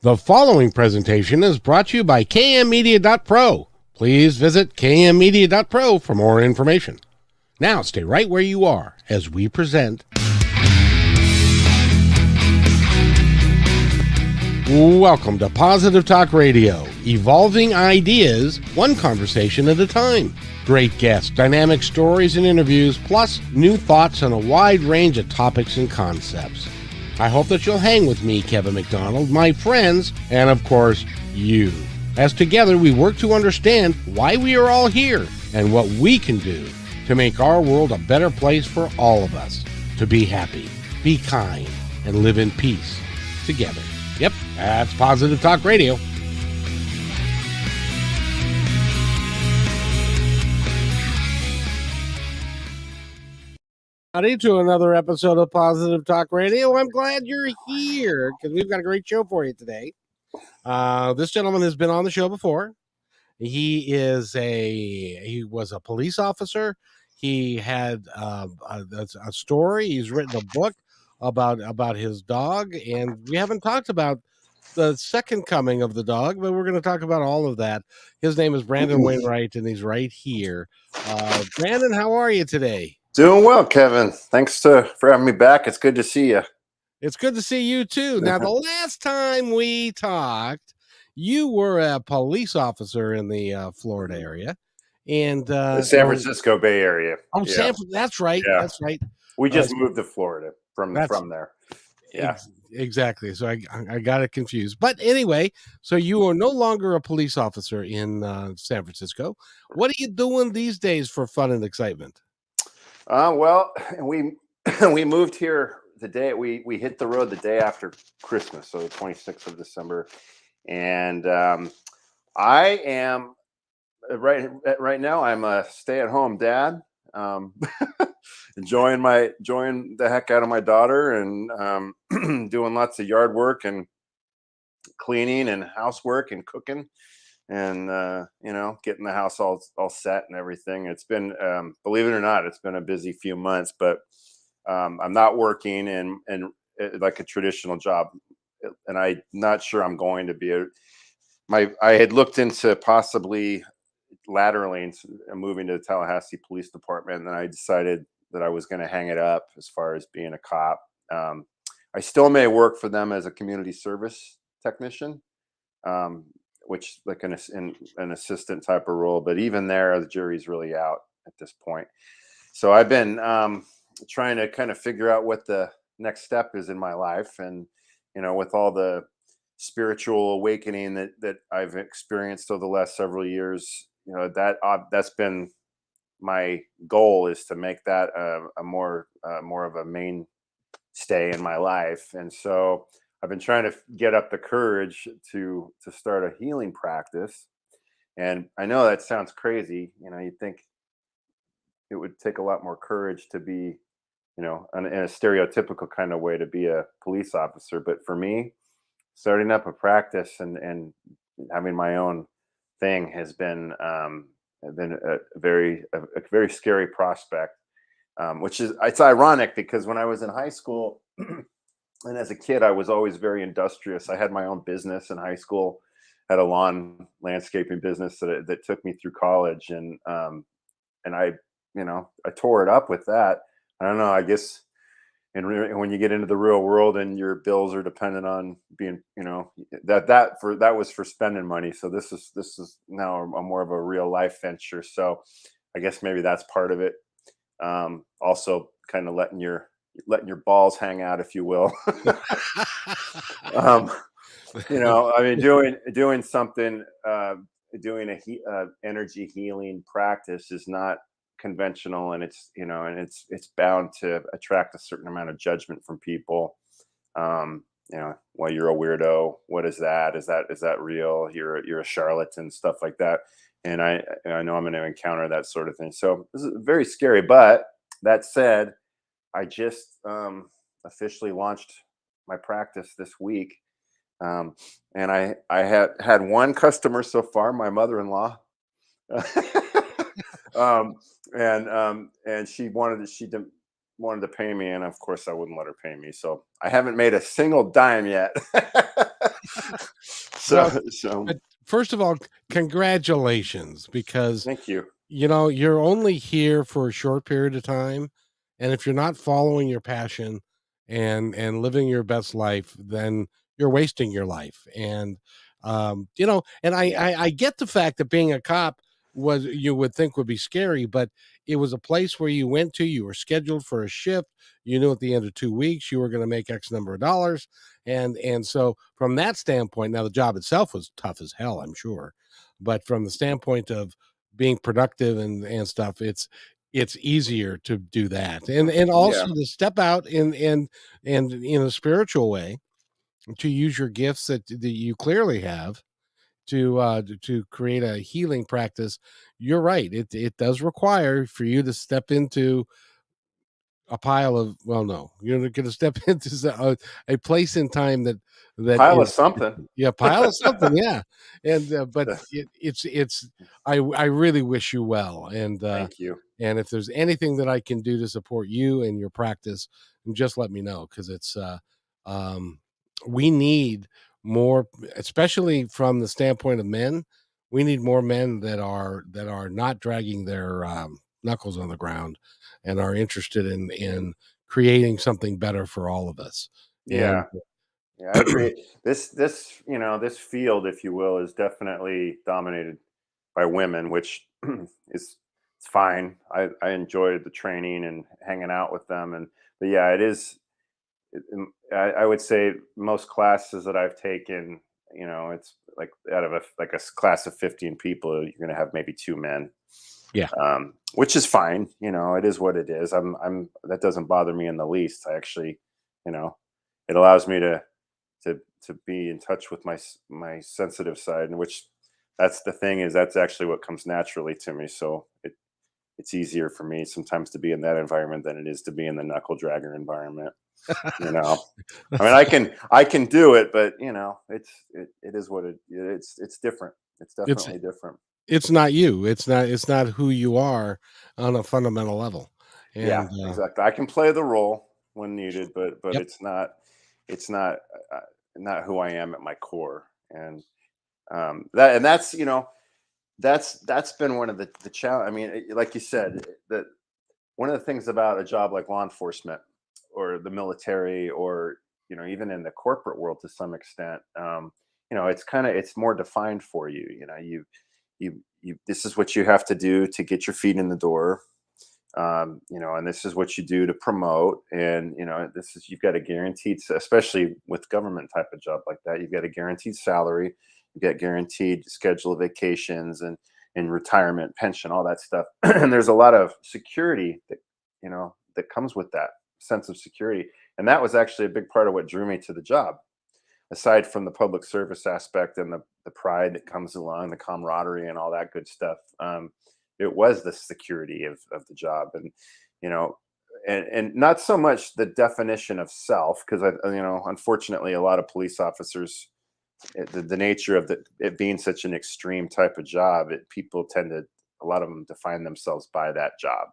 The following presentation is brought to you by kmmedia.pro. Please visit kmmedia.pro for more information. Now stay right where you are as we present. Welcome to Positive Talk Radio, evolving ideas, one conversation at a time. Great guests, dynamic stories and interviews, plus new thoughts on a wide range of topics and concepts. I hope that you'll hang with me, Kevin McDonald, my friends, and of course, you. As together we work to understand why we are all here and what we can do to make our world a better place for all of us. To be happy, be kind, and live in peace together. Yep, that's Positive Talk Radio. Howdy to another episode of Positive Talk Radio. I'm glad you're here because we've got a great show for you today. This gentleman has been on the show before. He was a police officer. He had a story. He's written a book about his dog, and we haven't talked about the second coming of the dog, but we're going to talk about all of that. His name is Brandon Wainwright, and he's right here. Brandon, how are you today? Doing well, Kevin. Thanks for having me back. It's good to see you. It's good to see you too. Now, the last time we talked, you were a police officer in the Florida area, and the San Francisco Bay Area. Oh, yeah. That's right. Yeah. That's right. We just moved to Florida from there. Yeah, exactly. So I got it confused. But anyway, so you are no longer a police officer in San Francisco. What are you doing these days for fun and excitement? Well, we moved here the day we hit the road the day after Christmas, so the 26th of December, and I am right now. I'm a stay-at-home dad, enjoying the heck out of my daughter, and doing lots of yard work and cleaning and housework and cooking. And getting the house all set and everything. It's been, believe it or not, it's been a busy few months, but I'm not working in like a traditional job, and I'm not sure I'm going to be. I had looked into possibly lateraling and moving to the Tallahassee Police Department, and then I decided that I was going to hang it up as far as being a cop. I still may work for them as a community service technician. Which like an assistant type of role, but even there, the jury's really out at this point. So I've been trying to kind of figure out what the next step is in my life, and with all the spiritual awakening that I've experienced over the last several years, that's been my goal, is to make that a more of a mainstay in my life. And so I've been trying to get up the courage to start a healing practice. And I know that sounds crazy. You'd think it would take a lot more courage to be, in a stereotypical kind of way, to be a police officer. But for me, starting up a practice and having my own thing has been a very scary prospect, which is, it's ironic because when I was in high school, and as a kid, I was always very industrious. I had my own business in high school, had a lawn landscaping business that took me through college, and I tore it up with that. I don't know. I guess, when you get into the real world and your bills are dependent on being, that was for spending money. So this is now a more of a real life venture. So I guess maybe that's part of it. Also, kind of letting your balls hang out, if you will. Doing something, doing a energy healing practice is not conventional, and it's bound to attract a certain amount of judgment from people. Well, you're a weirdo. What is that? Is that real? You're a charlatan, stuff like that. And I know I'm going to encounter that sort of thing. So this is very scary. But that said, I just officially launched my practice this week, and I had one customer so far, my mother-in-law, and she wanted to pay me, and of course I wouldn't let her pay me, so I haven't made a single dime yet. So, Well, so but first of all, congratulations, because thank you. you're only here for a short period of time, and if you're not following your passion and living your best life, then you're wasting your life. And and I get the fact that being a cop was, you would think, would be scary, but it was a place where you went to, you were scheduled for a shift, you knew at the end of 2 weeks you were going to make X number of dollars. And so from that standpoint, now the job itself was tough as hell, I'm sure, but from the standpoint of being productive and stuff, it's easier to do that. And Yeah, also to step out and in a spiritual way, to use your gifts that you clearly have to create a healing practice. You're right, it does require for you to step into a pile of, well, no, you're going to step into a place in time that pile of is, something. yeah, pile of something, yeah. And but it's I really wish you well. Thank you. And if there's anything that I can do to support you and your practice, just let me know, because it's um we need more, especially from the standpoint of men. We need more men that are not dragging their knuckles on the ground, and are interested in creating something better for all of us. And Yeah, yeah, I agree. This field, if you will, is definitely dominated by women, which is it's fine. I enjoyed the training and hanging out with them, and but yeah, it is. I would say most classes that I've taken, it's like out of class of 15 people, you're going to have maybe two men, yeah, which is fine. It is what it is. That doesn't bother me in the least. I actually, you know, it allows me to be in touch with my sensitive side, and which that's the thing is that's actually what comes naturally to me. So it's easier for me sometimes to be in that environment than it is to be in the knuckle dragger environment. You know, I mean, I can do it, but it is what it's different. It's it's definitely different. it's not you. It's not who you are on a fundamental level. Yeah, And exactly. I can play the role when needed, but yep, it's not uh, not who I am at my core. And that's been one of the challenge. I mean, like you said, that one of the things about a job like law enforcement or the military, or even in the corporate world to some extent, it's more defined for you. You this is what you have to do to get your feet in the door. And this is what you do to promote, and this is you've got a guaranteed, especially with government type of job like that, you've got a guaranteed salary, you get guaranteed schedule of vacations and retirement, pension, all that stuff. And there's a lot of security that comes with that sense of security. And that was actually a big part of what drew me to the job, aside from the public service aspect and the pride that comes along, the camaraderie and all that good stuff. It was the security of the job, and you know and not so much the definition of self, because unfortunately a lot of police officers, the nature of it being such an extreme type of job, people tend to, a lot of them define themselves by that job.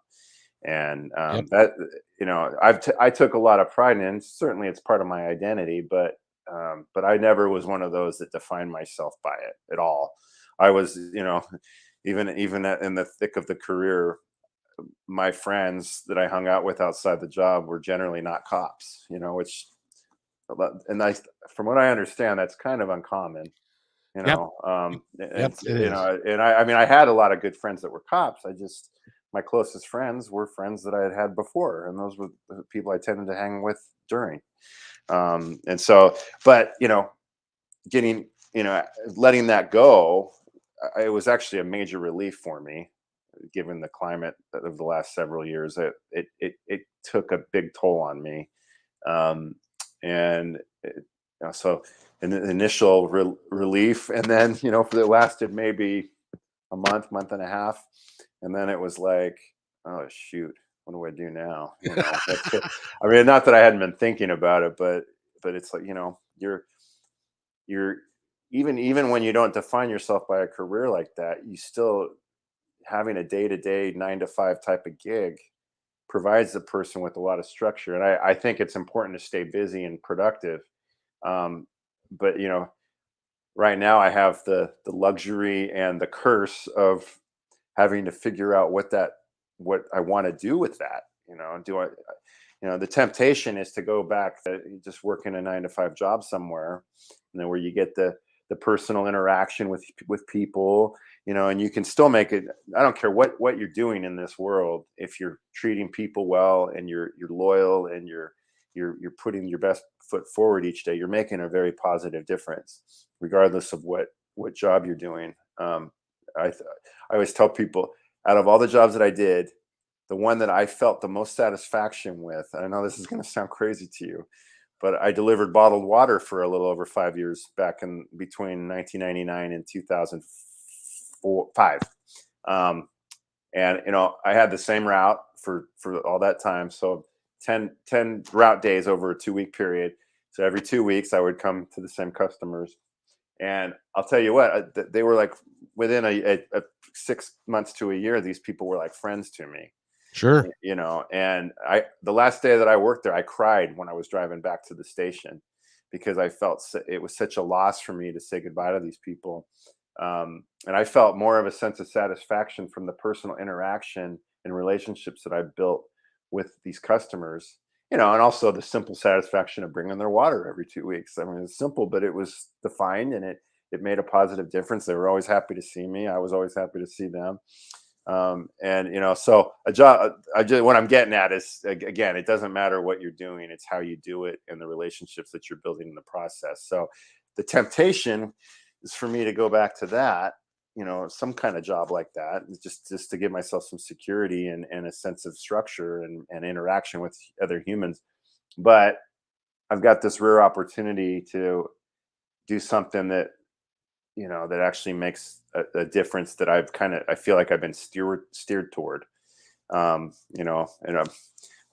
And yep, that I took a lot of pride in. Certainly, it's part of my identity, but I never was one of those that defined myself by it at all. I was, even in the thick of the career, my friends that I hung out with outside the job were generally not cops. Which, and from what I understand, that's kind of uncommon. yep, yep, And it is. and I mean, I had a lot of good friends that were cops. My closest friends were friends that I had had before, and those were the people I tended to hang with during. And so, but getting, letting that go, it was actually a major relief for me, given the climate of the last several years. It took a big toll on me, um, and so an initial relief, and then it lasted maybe a month and a half, and then it was like, oh shoot, what do I do now? That's it. I mean, not that I hadn't been thinking about it, but it's like, you're even when you don't define yourself by a career like that, you still, having a day-to-day 9 to 5 type of gig provides the person with a lot of structure. And I think it's important to stay busy and productive. But right now I have the luxury and the curse of having to figure out what I want to do with that. Do I, the temptation is to go back to just working a 9 to 5 job somewhere, where you get the personal interaction with people, and you can still make it. I don't care what you're doing in this world. If you're treating people well and you're loyal and you're putting your best foot forward each day, you're making a very positive difference, regardless of what job you're doing. I always tell people, out of all the jobs that I did, the one that I felt the most satisfaction with, I know this is going to sound crazy to you, but I delivered bottled water for a little over 5 years back in between 1999 and 2005. Um, and I had the same route for all that time. So 10 route days over a 2 week period. So every 2 weeks I would come to the same customers. And I'll tell you what, they were like, within a 6 months to a year, these people were like friends to me. Sure. And the last day that I worked there, I cried when I was driving back to the station, because I felt it was such a loss for me to say goodbye to these people. And I felt more of a sense of satisfaction from the personal interaction and relationships that I built with these customers, and also the simple satisfaction of bringing their water every 2 weeks. I mean, it's simple, but it was defined, and it made a positive difference. They were always happy to see me. I was always happy to see them. And so a job, what I'm getting at is, again, it doesn't matter what you're doing, it's how you do it and the relationships that you're building in the process. So the temptation is for me to go back to that, some kind of job like that, just to give myself some security and a sense of structure and interaction with other humans. But I've got this rare opportunity to do something that actually makes a difference, that I feel like I've been steered toward. And I'm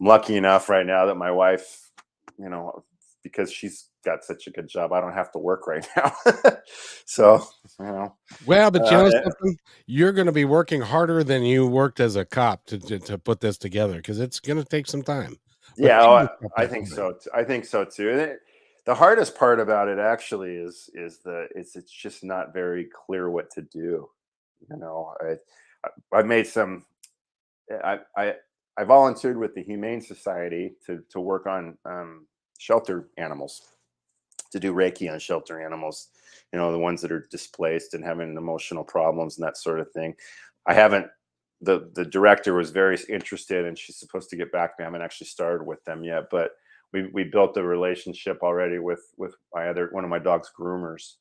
lucky enough right now that my wife, because she's got such a good job, I don't have to work right now. So, you know, Well, but you uh, know eh, something? You're gonna be working harder than you worked as a cop to put this together, because it's gonna take some time, but yeah, give oh, yourself I that think time. so. I think so too. The hardest part about it actually it's just not very clear what to do. I've made some. I volunteered with the Humane Society to work on shelter animals, to do Reiki on shelter animals. The ones that are displaced and having emotional problems and that sort of thing. I haven't. The director was very interested, and she's supposed to get back to me. I haven't actually started with them yet, but we built a relationship already with one of my dog's groomers,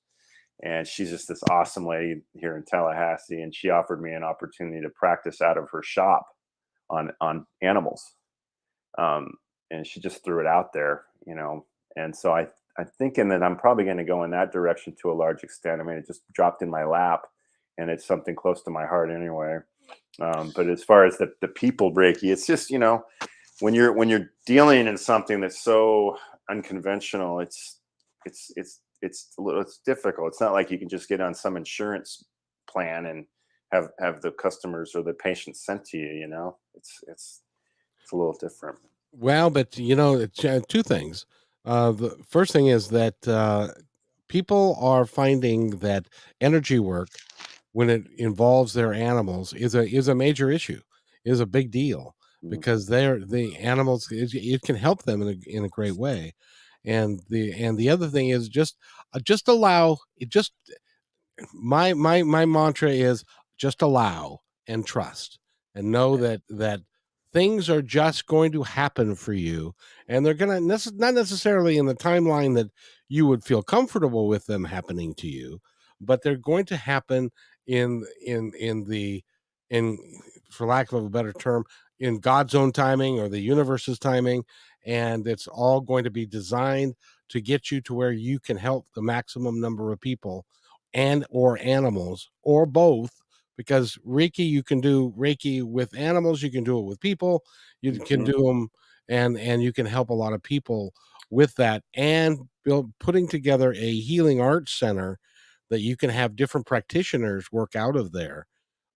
and she's just this awesome lady here in Tallahassee, and she offered me an opportunity to practice out of her shop on animals. um, and she just threw it out there. And so I'm thinking that I'm probably going to go in that direction to a large extent. I mean, it just dropped in my lap, and it's something close to my heart anyway. But as far as the people breaky, it's just when you're dealing in something that's so unconventional, it's difficult. It's not like you can just get on some insurance plan and have the customers or the patients sent to you. It's a little different. Well, but it's, two things. The first thing is that people are finding that energy work, when it involves their animals, is a major issue, is a big deal, Mhm. because the animals, it can help them in a great way. And the other thing is just allow it. Just my mantra is, just allow and trust, and know that things are just going to happen for you, and they're going to not necessarily in the timeline that you would feel comfortable with them happening to you, but they're going to happen in, for lack of a better term, in God's own timing, or the universe's timing, and it's all going to be designed to get you to where you can help the maximum number of people and or animals, or both. Because Reiki, you can do Reiki with animals, you can do it with people, you can Mhm. do them, and you can help a lot of people with that, and putting together a healing arts center that you can have different practitioners work out of there,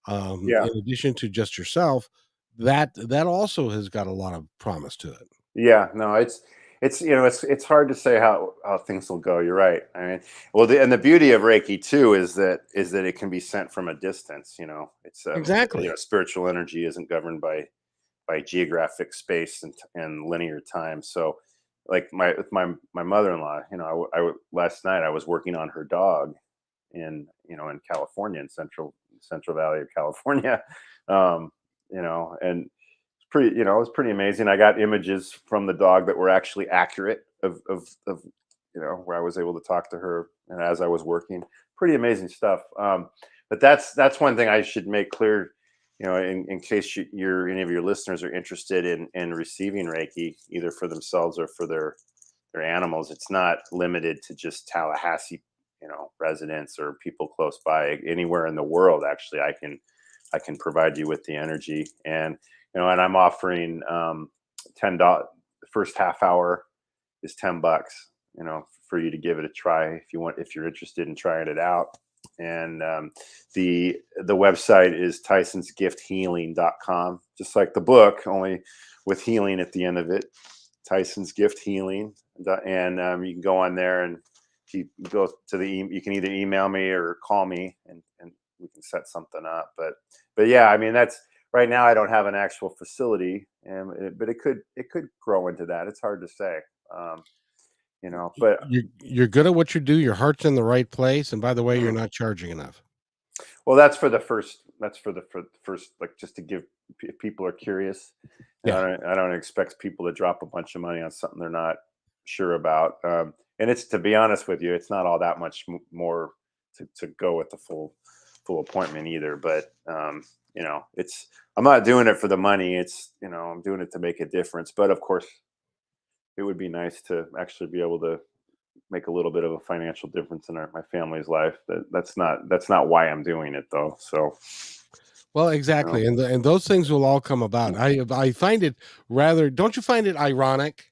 Yeah. in addition to just yourself. That also has got a lot of promise to it. Yeah. No, it's hard to say how things will go. You're right. I mean, well, and the beauty of Reiki too is that it can be sent from a distance. It's Exactly. spiritual energy isn't governed by geographic space and linear time. So, like my mother-in-law, last night I was working on her dog in California, in Central Valley of California, um, and it was pretty amazing. I got images from the dog that were actually accurate of where I was able to talk to her and as I was working. Pretty amazing stuff. But that's one thing I should make clear, in case any of your listeners are interested in receiving Reiki, either for themselves or for their animals. It's not limited to just Tallahassee, residents or people close by. Anywhere in the world, actually, I can provide you with the energy. And I'm offering $10. The first half hour is $10, for you to give it a try if you're interested in trying it out. And the website is tysonsgifthealing.com, just like the book, only with healing at the end of it. Tyson's Gift Healing. And you can go on there, and if you go to you can either email me or call me, and we can set something up. But yeah, I mean, that's right now. I don't have an actual facility, but it could grow into that. It's hard to say. But You're good at what you do. Your heart's in the right place. And by the way, you're mm, not charging enough. well, that's for the first. That's for the first, like, just to give if people are curious. Yeah. I don't expect people to drop a bunch of money on something they're not sure about. And it's, to be honest with you, it's not all that much more to go with the full appointment either. But it's I'm not doing it for the money. It's I'm doing it to make a difference. But of course, it would be nice to actually be able to make a little bit of a financial difference in my family's life. That's not why I'm doing it, though. So, Well, you know. exactly. And those things will all come about. I find it rather, don't you find it ironic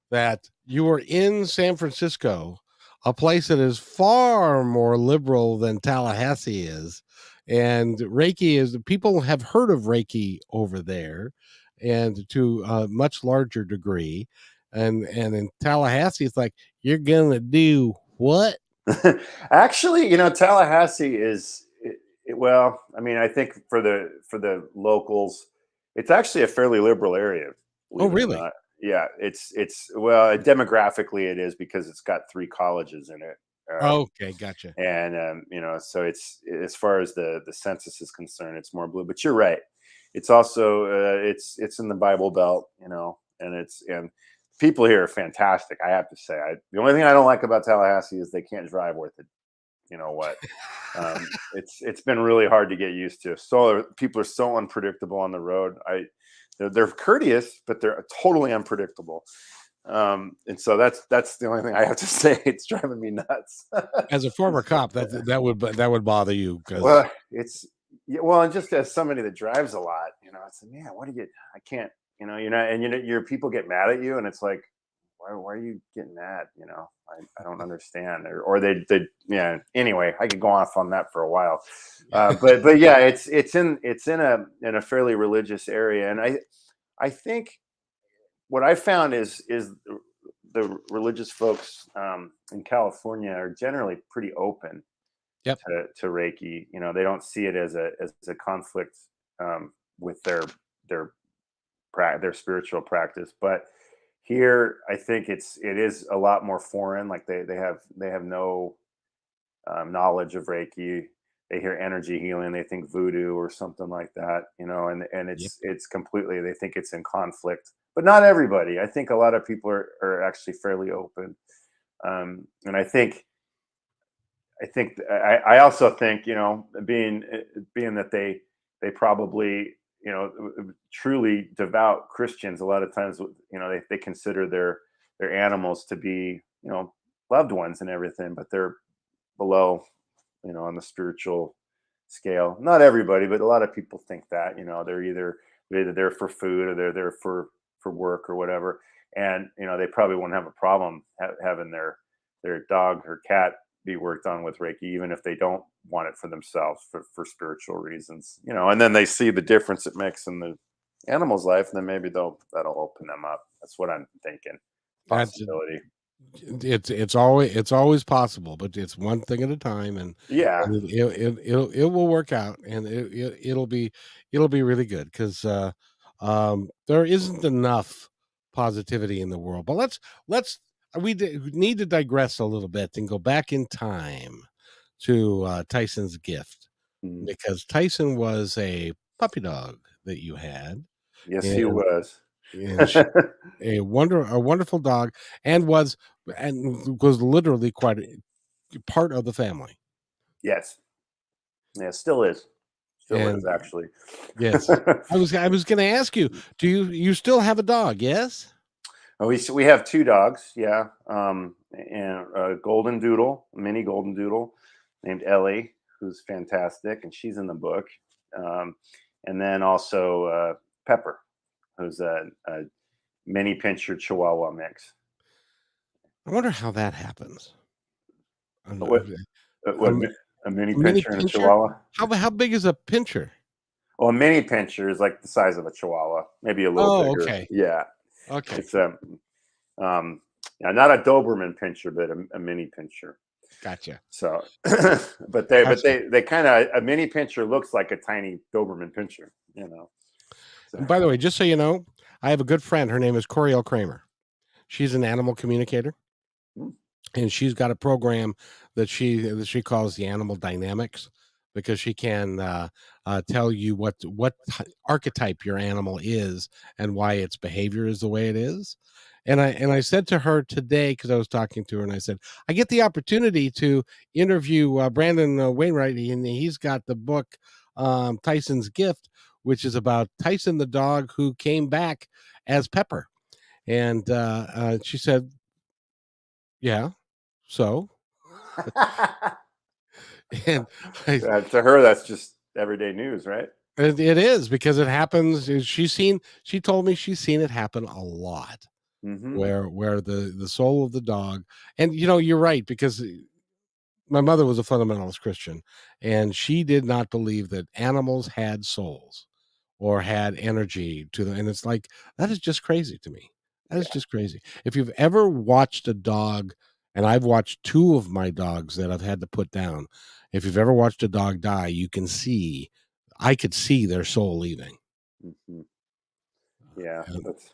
that you are in San Francisco, a place that is far more liberal than Tallahassee is, and Reiki is people have heard of Reiki over there, and to a much larger degree, and in Tallahassee, it's like you're gonna do what? Actually, Tallahassee well, I mean, I think for the locals, it's actually a fairly liberal area, Oh, believe it or really? not. Yeah, it's well, demographically it is, because it's got three colleges in it. Okay, gotcha. And so it's, as far as the census is concerned, it's more blue. But you're right. It's also it's in the Bible Belt, and people here are fantastic. I have to say, the only thing I don't like about Tallahassee is they can't drive worth it. You know what? It's been really hard to get used to. So people are so unpredictable on the road. They're courteous, but they're totally unpredictable. And so that's the only thing I have to say. It's driving me nuts. As a former cop, that would bother you because Well, yeah, well, and just as somebody that drives a lot, it's like, man, what do you? I can't, and your people get mad at you, and it's like, why are you getting mad? I don't understand, or yeah. Anyway, I could go off on that for a while, but yeah, it's in a fairly religious area, and I think what I found is the religious folks in California are generally pretty open yep, to Reiki. They don't see it as a conflict with their spiritual practice. But here, I think it is a lot more foreign. Like they have no knowledge of Reiki. They hear energy healing, they think voodoo or something like that. And yep. it's completely, they think it's in conflict. But not everybody. I think a lot of people are actually fairly open. And I also think, being that they probably, truly devout Christians, a lot of times, they consider their animals to be, loved ones and everything, but they're below, on the spiritual scale. Not everybody, but a lot of people think that, they're either there for food, or they're there for work or whatever. And, they probably won't have a problem having their dog or cat be worked on with Reiki, even if they don't want it for themselves, for spiritual reasons, and then they see the difference it makes in the animal's life, and then maybe that'll open them up. That's what I'm thinking. That's possibility. it's always possible, but it's one thing at a time, Yeah. and it will work out, and it'll be really good because there isn't enough positivity in the world. But let's we need to digress a little bit and go back in time to Tyson's gift, Mm. because Tyson was a puppy dog that you had, Yes, he and was. she, a wonderful dog, and was literally quite a part of the family. Yes. Yeah, still is. Still is And actually. yes, I was going to ask you, do you still have a dog? Yes. We have two dogs, yeah, and a golden doodle, a mini golden doodle named Ellie, who's fantastic, and she's in the book. Um, and then also Pepper, who's a mini pincher Chihuahua mix. I wonder how that happens. I'm- What? A, What? A mini a mini pincher and a pincher? Chihuahua? How big is a pincher? Well, a mini pincher is like the size of a Chihuahua, maybe a little Oh, bigger. okay, Yeah, okay, it's um, yeah, not a Doberman pincher, but a mini pincher. gotcha, So, but gotcha. they kind of a mini pincher looks like a tiny Doberman pincher, you know. So, And by the way, just so you know, I have a good friend. Her name is Coriel Kramer. She's an animal communicator, mm, and she's got a program that she calls the animal dynamics, because she can tell you what archetype your animal is and why its behavior is the way it is. And I said to her today, because I was talking to her, and I said I get the opportunity to interview Brandon Wainwright, and he's got the book Tyson's Gift, which is about Tyson the dog who came back as Pepper. And she said, yeah, so. And I, to her, that's just everyday news, right? it is, because it happens. She told me she's seen it happen a lot, Mm-hmm. where the soul of the dog. And you're right, because my mother was a fundamentalist Christian, and she did not believe that animals had souls or had energy to them. And it's like, that is just crazy to me. That is Yeah. just crazy. If you've ever watched a dog, and I've watched two of my dogs that I've had to put down, if you've ever watched a dog die, I could see their soul leaving. Mm-hmm. Yeah, And that's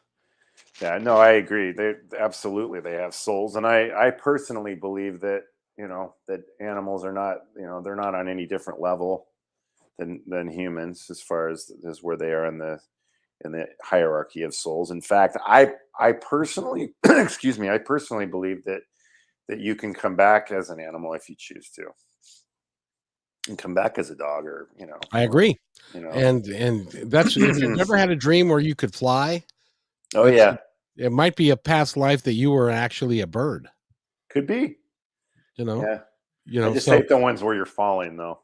yeah. No, I agree. They absolutely they have souls, and I personally believe that that animals are not they're not on any different level than humans as far as where they are in the hierarchy of souls. In fact, I personally excuse me, I personally believe that you can come back as an animal if you choose to, and come back as a dog or I agree. you know. And that's, if you've ever had a dream where you could fly, Oh that's yeah, it might be a past life that you were actually a bird, could be. you know? Yeah, I just So hate the ones where you're falling though.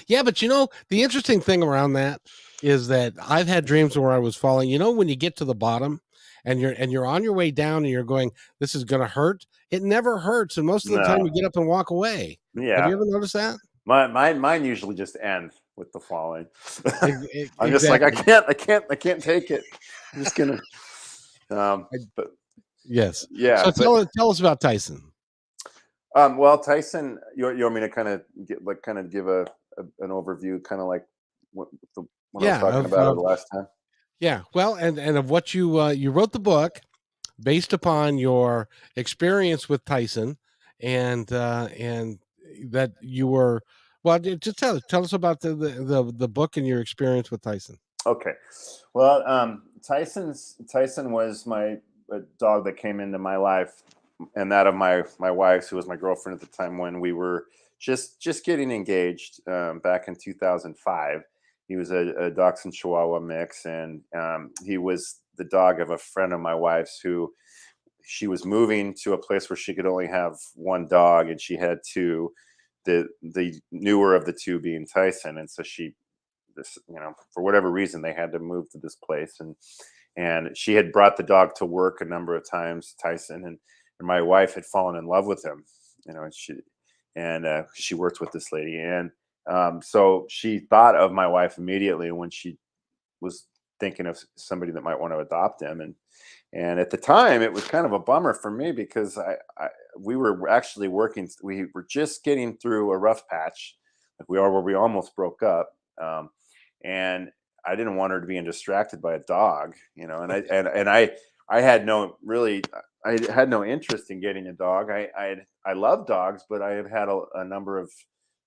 yeah, but the interesting thing around that is that I've had dreams where I was falling. When you get to the bottom and you're on your way down and you're going, this is gonna hurt. It never hurts, and most of the time No, you get up and walk away. Have yeah, you ever noticed that? mine usually just end with the falling. I'm just like Exactly. I can't take it. I'm just gonna. I, But yes. yeah, So but tell us about Tyson. well, Tyson, you want me to kind of give an overview, kind of like what what I was Yeah, talking about the last time. yeah. Well, and of what you wrote the book based upon your experience with Tyson, and that you were, well, just tell us about the book and your experience with Tyson. Okay, well, Tyson was my a dog that came into my life, and that of my wife's, who was my girlfriend at the time when we were just getting engaged back in 2005. He was a Dachshund Chihuahua mix, and he was the dog of a friend of my wife's who she was moving to a place where she could only have one dog, and she had two. The newer of the two being Tyson, and so she this for whatever reason they had to move to this place, and she had brought the dog to work a number of times, Tyson, and my wife had fallen in love with him, and she worked with this lady, and so she thought of my wife immediately when she was thinking of somebody that might want to adopt him, And at the time, it was kind of a bummer for me because we were actually working. We were just getting through a rough patch, like we are, where we almost broke up. And I didn't want her to be distracted by a dog, I had no really, I had no interest in getting a dog. I love dogs, but I had had a number of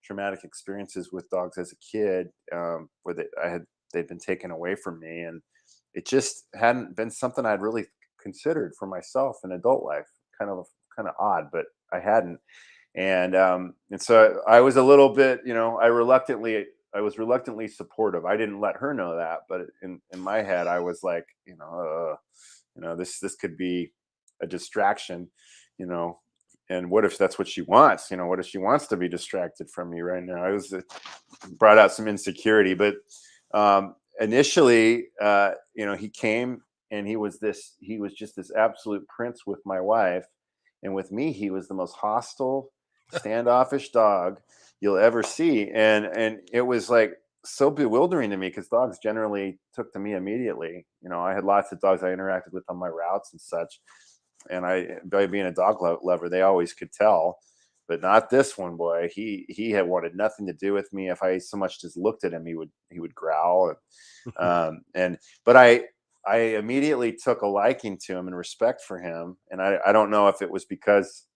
traumatic experiences with dogs as a kid, where they'd been taken away from me, and it just hadn't been something I'd really considered for myself in adult life. Kind of odd, but I hadn't. And so I was a little bit, I was reluctantly supportive. I didn't let her know that, but in my head, I was like, this could be a distraction, you know. And what if that's what she wants? What if she wants to be distracted from me right now? It brought out some insecurity, but initially, he came, and he was just this absolute prince with my wife, and with me, he was the most hostile, standoffish dog you'll ever see. And it was like so bewildering to me because dogs generally took to me immediately. I had lots of dogs I interacted with on my routes and such, and by being a dog lover, they always could tell. But not this one, boy. He had wanted nothing to do with me. If I so much as looked at him, he would growl. But I immediately took a liking to him and respect for him. And I don't know if it was because,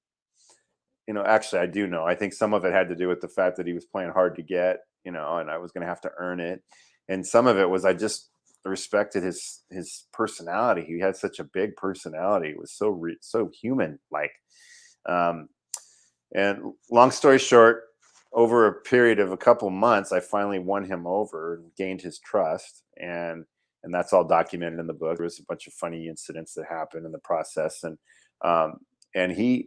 actually I do know. I think some of it had to do with the fact that he was playing hard to get, and I was going to have to earn it. And some of it was I just respected his personality. He had such a big personality. It was so human like. And long story short, over a period of a couple months, I finally won him over and gained his trust. And that's all documented in the book. There was a bunch of funny incidents that happened in the process. Um, and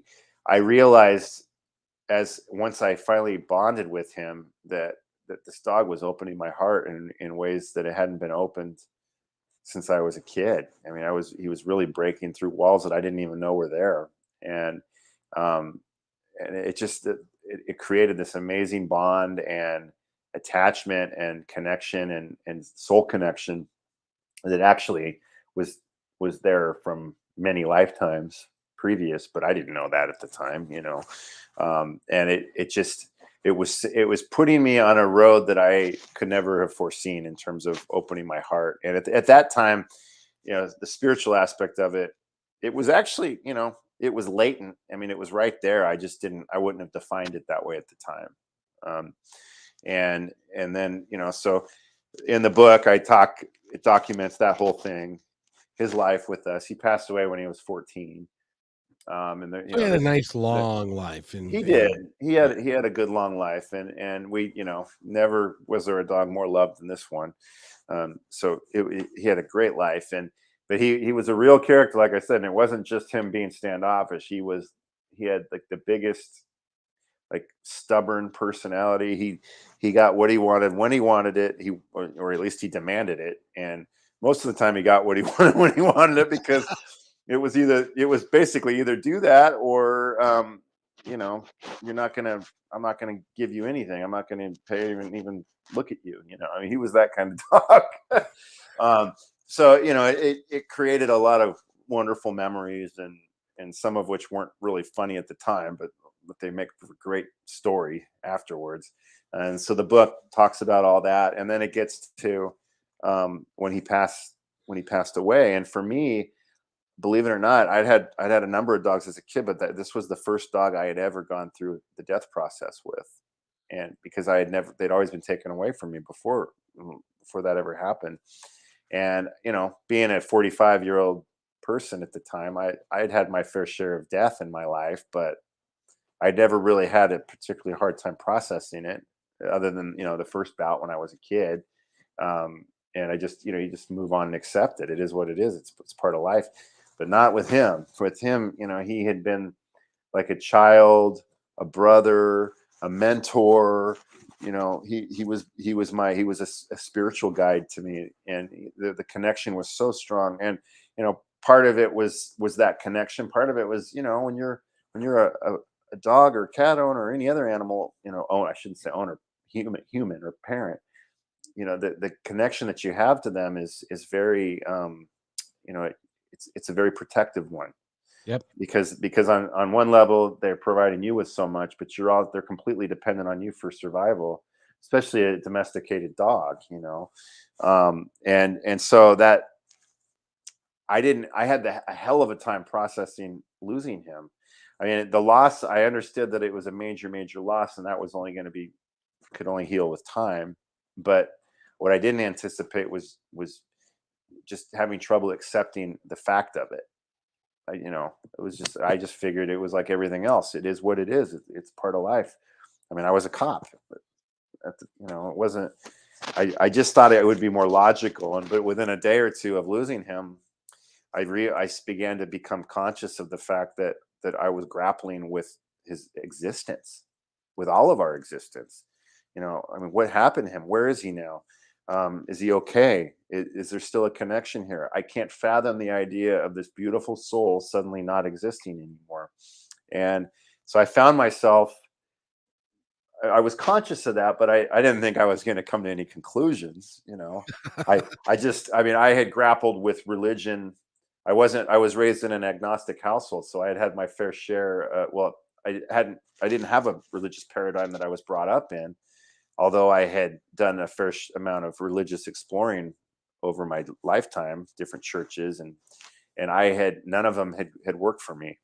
I realized, as once I finally bonded with him, that this dog was opening my heart in ways that it hadn't been opened since I was a kid. I mean, he was really breaking through walls that I didn't even know were there. Um, and it created this amazing bond and attachment and connection and soul connection that actually was there from many lifetimes previous, but I didn't know that at the time. And it was putting me on a road that I could never have foreseen in terms of opening my heart. And at that time, the spiritual aspect of it was actually, it was latent. I mean, it was right there. I wouldn't have defined it that way at the time. And then, so in the book, it documents that whole thing, his life with us. He passed away when he was 14. And there, He had a nice long life, he did. He had a good long life, and we, never was there a dog more loved than this one. So he had a great life, but he was a real character, like I said. And it wasn't just him being standoffish. He had like the biggest, like, stubborn personality. He got what he wanted when he wanted it. Or at least he demanded it, and most of the time he got what he wanted when he wanted it, because it was basically either do that or you're not gonna I'm not gonna give you anything. I'm not gonna pay even look at you. I mean, he was that kind of dog. So it created a lot of wonderful memories, and some of which weren't really funny at the time, but they make for a great story afterwards. And so the book talks about all that, and then it gets to when he passed away. And for me, believe it or not, I'd had a number of dogs as a kid, but this was the first dog I had ever gone through the death process with. And because they'd always been taken away from me before that ever happened. And being a 45-year-old person at the time, I'd had my fair share of death in my life, but I never really had a particularly hard time processing it, other than the first bout when I was a kid. And I just you just move on and accept it. It is what it is. It's part of life. But not with him. With him, he had been like a child, a brother, a mentor. He was a spiritual guide to me, and the connection was so strong. And part of it was that connection. Part of it was when you're a dog or cat owner or any other animal, I shouldn't say owner, human or parent, the connection that you have to them is very, it's a very protective one. Yep. Because on one level they're providing you with so much, but they're completely dependent on you for survival, especially a domesticated dog, and so that I had a hell of a time processing losing him. I mean, the loss, I understood that it was a major loss, and that was only going to be could only heal with time. But what I didn't anticipate was just having trouble accepting the fact of it. It was just, I just figured it was like everything else. It is what it is. It's part of life. I mean, I was a cop, but it wasn't. I just thought it would be more logical, but within a day or two of losing him, I began to become conscious of the fact that I was grappling with his existence, with all of our existence. I mean, what happened to him? Where is he now? Is he okay? Is there still a connection here? I can't fathom the idea of this beautiful soul suddenly not existing anymore. And so I found myself, I was conscious of that, but I didn't think I was going to come to any conclusions. I mean, I had grappled with religion. I was raised in an agnostic household, so I had my fair share. I didn't have a religious paradigm that I was brought up in, although I had done a fair amount of religious exploring over my lifetime, different churches, and none of them had worked for me.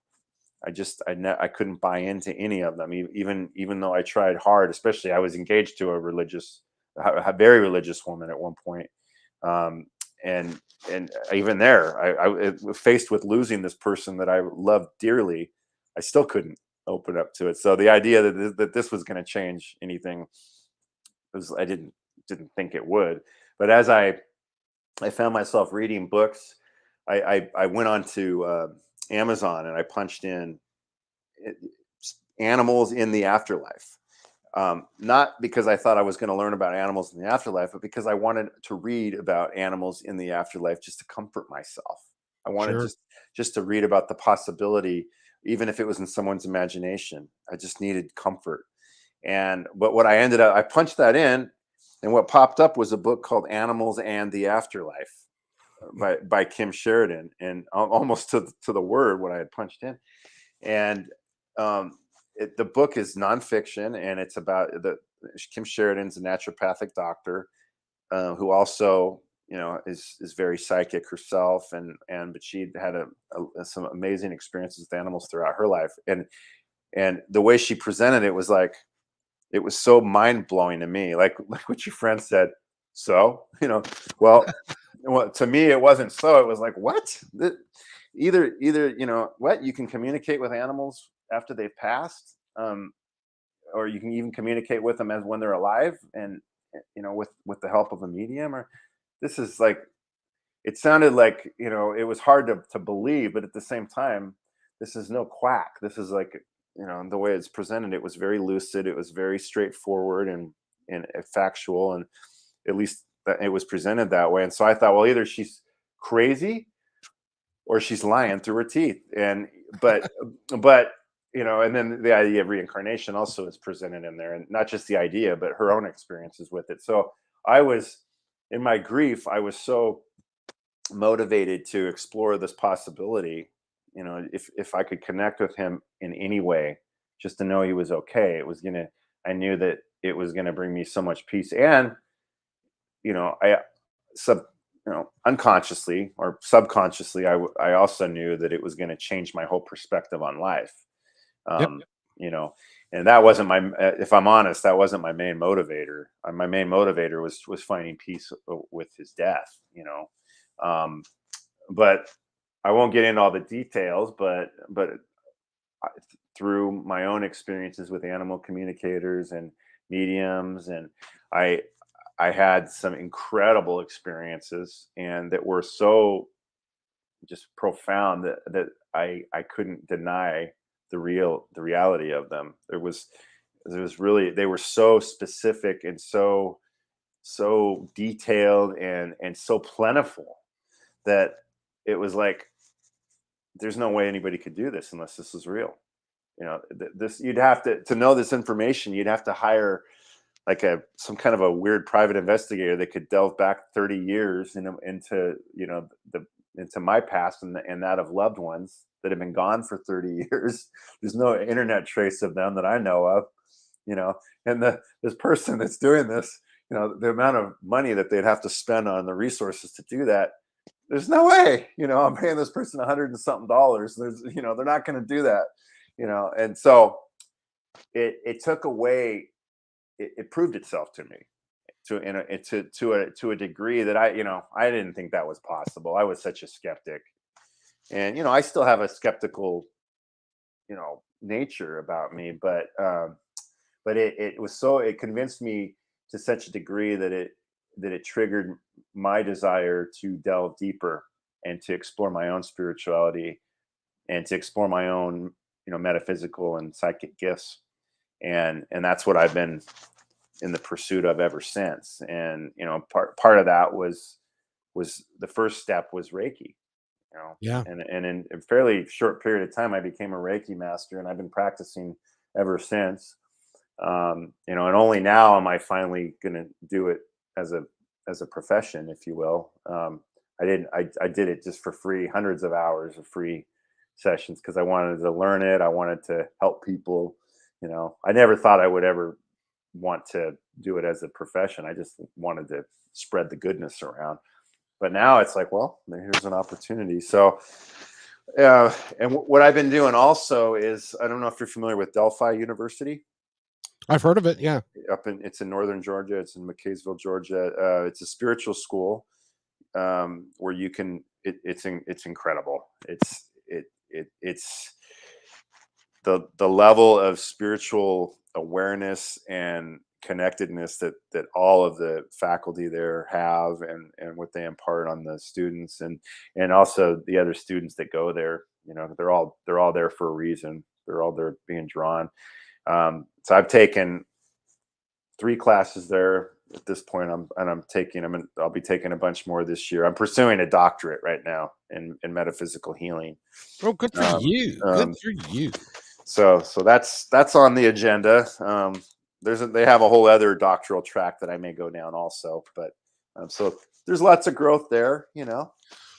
I couldn't buy into any of them, even though I tried hard. Especially, I was engaged to a very religious woman at one point, and even there, I faced with losing this person that I loved dearly, I still couldn't open up to it. So the idea that this was going to change anything I didn't think it would. But as I found myself reading books, I went on to Amazon and I punched in animals in the afterlife. Not because I thought I was going to learn about animals in the afterlife, but because I wanted to read about animals in the afterlife just to comfort myself. I wanted Sure. just to read about the possibility, even if it was in someone's imagination. I just needed comfort. But what I punched that in, and what popped up was a book called Animals and the Afterlife by Kim Sheridan, and almost to the word what I had punched in. And the book is nonfiction, and it's about Kim Sheridan's a naturopathic doctor who also is very psychic herself, but she had some amazing experiences with animals throughout her life, and the way she presented it was like, it was so mind blowing to me, like what your friend said. So, well, to me, it wasn't so. It was like, what? Either, what, you can communicate with animals after they've passed, or you can even communicate with them as when they're alive, and with the help of a medium. Or this is like, it sounded like, it was hard to believe, but at the same time, this is no quack. This is like, the way it's presented, it was very lucid, it was very straightforward and factual, and at least that it was presented that way. And so I thought, well, either she's crazy or she's lying through her teeth. But and then the idea of reincarnation also is presented in there, and not just the idea, but her own experiences with it. So in my grief, I was so motivated to explore this possibility. If I could connect with him in any way, just to know he was okay, I knew that it was gonna bring me so much peace. And I sub unconsciously or subconsciously, I also knew that it was going to change my whole perspective on life. Yep. um and that wasn't my if I'm honest, that wasn't my main motivator. My main motivator was finding peace with his death. um but I won't get into all the details, but through my own experiences with animal communicators and mediums, and I I had some incredible experiences, and that were so just profound that I couldn't deny the reality of them. There was really, they were so specific and so detailed and so plentiful that it was like, there's no way anybody could do this unless this is real. This, you'd have to know this information, you'd have to hire like some kind of a weird private investigator that could delve back 30 years into the into my past and that of loved ones that have been gone for 30 years. There's no internet trace of them that I know of, you know. And this person that's doing this, you know, the amount of money that they'd have to spend on the resources to do that, there's no way, you know, I'm paying this person $100 and something dollars. There's, you know, they're not going to do that, you know. And so it took away, it proved itself to me to a degree that I, you know, I didn't think that was possible. I was such a skeptic, and you know, I still have a skeptical, you know, nature about me, but it was so, it convinced me to such a degree that it triggered my desire to delve deeper and to explore my own spirituality and to explore my own, you know, metaphysical and psychic gifts. And that's what I've been in the pursuit of ever since. And you know, part of that was the first step was Reiki, you know. Yeah. And in a fairly short period of time I became a Reiki master, and I've been practicing ever since. You know, and only now am I finally going to do it as a profession, if you will. I did it just for free, hundreds of hours of free sessions, because I wanted to learn it. I wanted to help people. You know, I never thought I would ever want to do it as a profession. I just wanted to spread the goodness around. But now it's like, well, here's an opportunity. So, and what I've been doing also is, I don't know if you're familiar with Delphi University. I've heard of it. Yeah. It's in northern Georgia. It's in McKaysville, Georgia. It's a spiritual school where you can. It's incredible. It's the level of spiritual awareness and connectedness that all of the faculty there have, and what they impart on the students, and also the other students that go there. You know, they're all there for a reason. They're all there being drawn. So I've taken 3 classes there at this point. I'll be taking a bunch more this year. I'm pursuing a doctorate right now in metaphysical healing. Oh, good for you. Good for you. So that's on the agenda. They have a whole other doctoral track that I may go down also, but so there's lots of growth there, you know.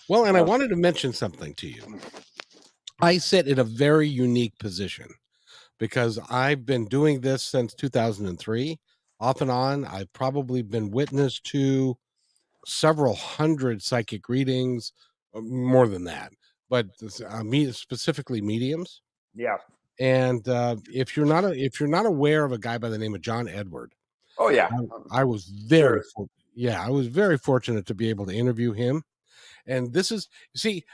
Well, and I wanted to mention something to you. I sit in a very unique position because I've been doing this since 2003, off and on. I've probably been witness to several hundred psychic readings, more than that, but specifically mediums. Yeah. And if you're not aware of a guy by the name of John Edward, Oh yeah. I was I was very fortunate to be able to interview him. And this is, see,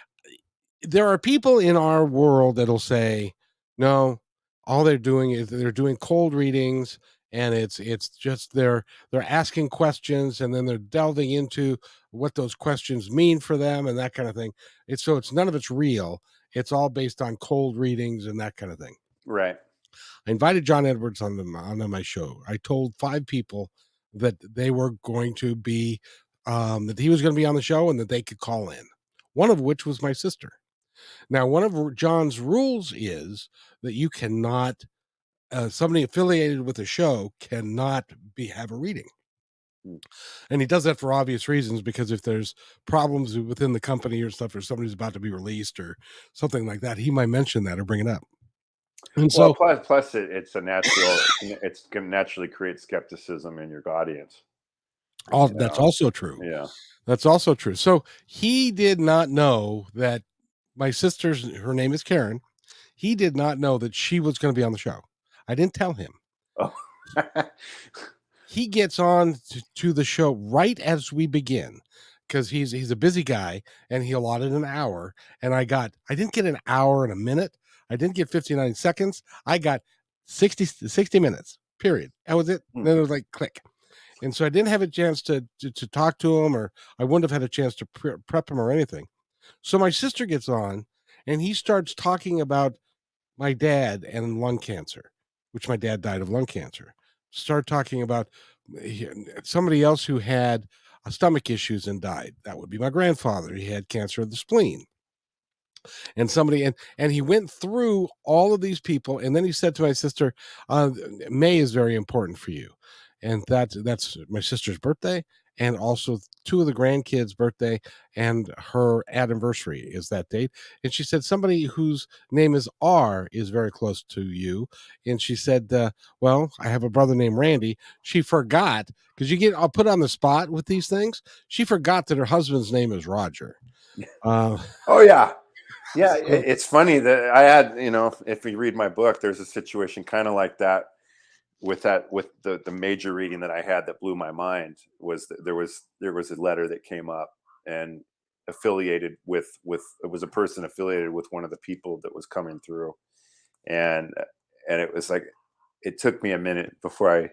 there are people in our world that'll say, no, all they're doing is they're doing cold readings, and it's just they're asking questions, and then they're delving into what those questions mean for them and that kind of thing. It's none of it's real. It's all based on cold readings and that kind of thing. Right. I invited John Edwards on my show. I told 5 people that they were going to be that he was going to be on the show and that they could call in. One of which was my sister. Now, one of John's rules is that you cannot, somebody affiliated with the show cannot have a reading. And he does that for obvious reasons, because if there's problems within the company or stuff, or somebody's about to be released or something like that, he might mention that or bring it up. And Well, so, plus it's a natural. It's going to naturally create skepticism in your audience. that's also true. Yeah. That's also true. So he did not know that my sister's, her name is Karen. He did not know that she was going to be on the show. I didn't tell him. Oh. He gets on to the show right as we begin, because he's a busy guy, and he allotted an hour, and I didn't get an hour and a minute. I didn't get 59 seconds. I got 60 minutes, period. That was it. Then it was like click. And so I didn't have a chance to talk to him, or I wouldn't have had a chance to prep him or anything. So my sister gets on, and he starts talking about my dad and lung cancer, which my dad died of lung cancer. Start talking about somebody else who had stomach issues and died. That would be my grandfather. He had cancer of the spleen. And somebody, and he went through all of these people, and then he said to my sister, May is very important for you. And that's my sister's birthday, and also two of the grandkids' birthday and her anniversary is that date. And she said somebody whose name is R is very close to you. And she said, "Well, I have a brother named Randy." She forgot because you get I'll put on the spot with these things. She forgot that her husband's name is Roger. Uh, Oh yeah. Yeah, so it's funny that I had, if you read my book, there's a situation kind of like that with the major reading that I had that blew my mind was that there was a letter that came up and affiliated with it was a person affiliated with one of the people that was coming through, and it was like it took me a minute before I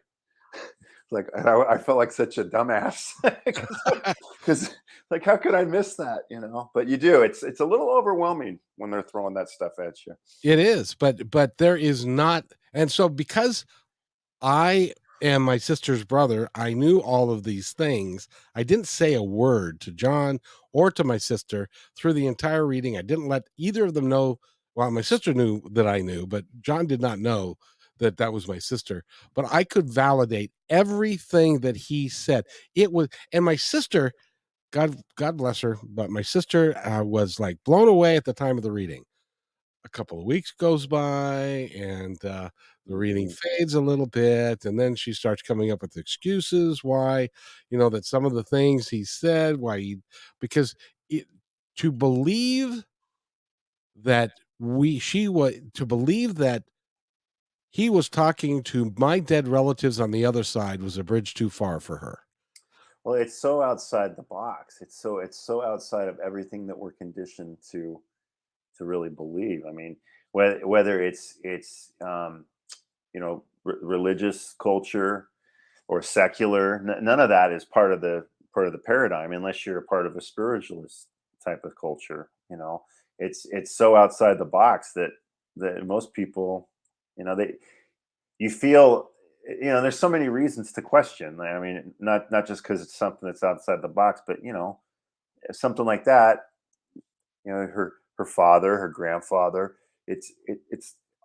like I felt like such a dumbass because like how could I miss that, but you do. It's a little overwhelming when they're throwing that stuff at you. it is, but there is not, and so because I am my sister's brother. I knew all of these things. I didn't say a word to John or to my sister through the entire reading. I didn't let either of them know. Well, my sister knew that I knew, but John did not know that that was my sister. But I could validate everything that he said. It was, and my sister, God bless her, but my sister was like blown away at the time of the reading. A couple of weeks goes by and the reading Mhm. fades a little bit, and then she starts coming up with excuses why, that some of the things he said, why he, because it, to believe that she was to believe that he was talking to my dead relatives on the other side was a bridge too far for her. Well, it's so outside the box. It's so outside of everything that we're conditioned to really believe. I mean, whether it's religious culture or secular, none of that is part of the paradigm unless you're a part of a spiritualist type of culture. It's so outside the box that most people, they you feel there's so many reasons to question. I mean, not just because it's something that's outside the box, but something like that, her father, her grandfather, it's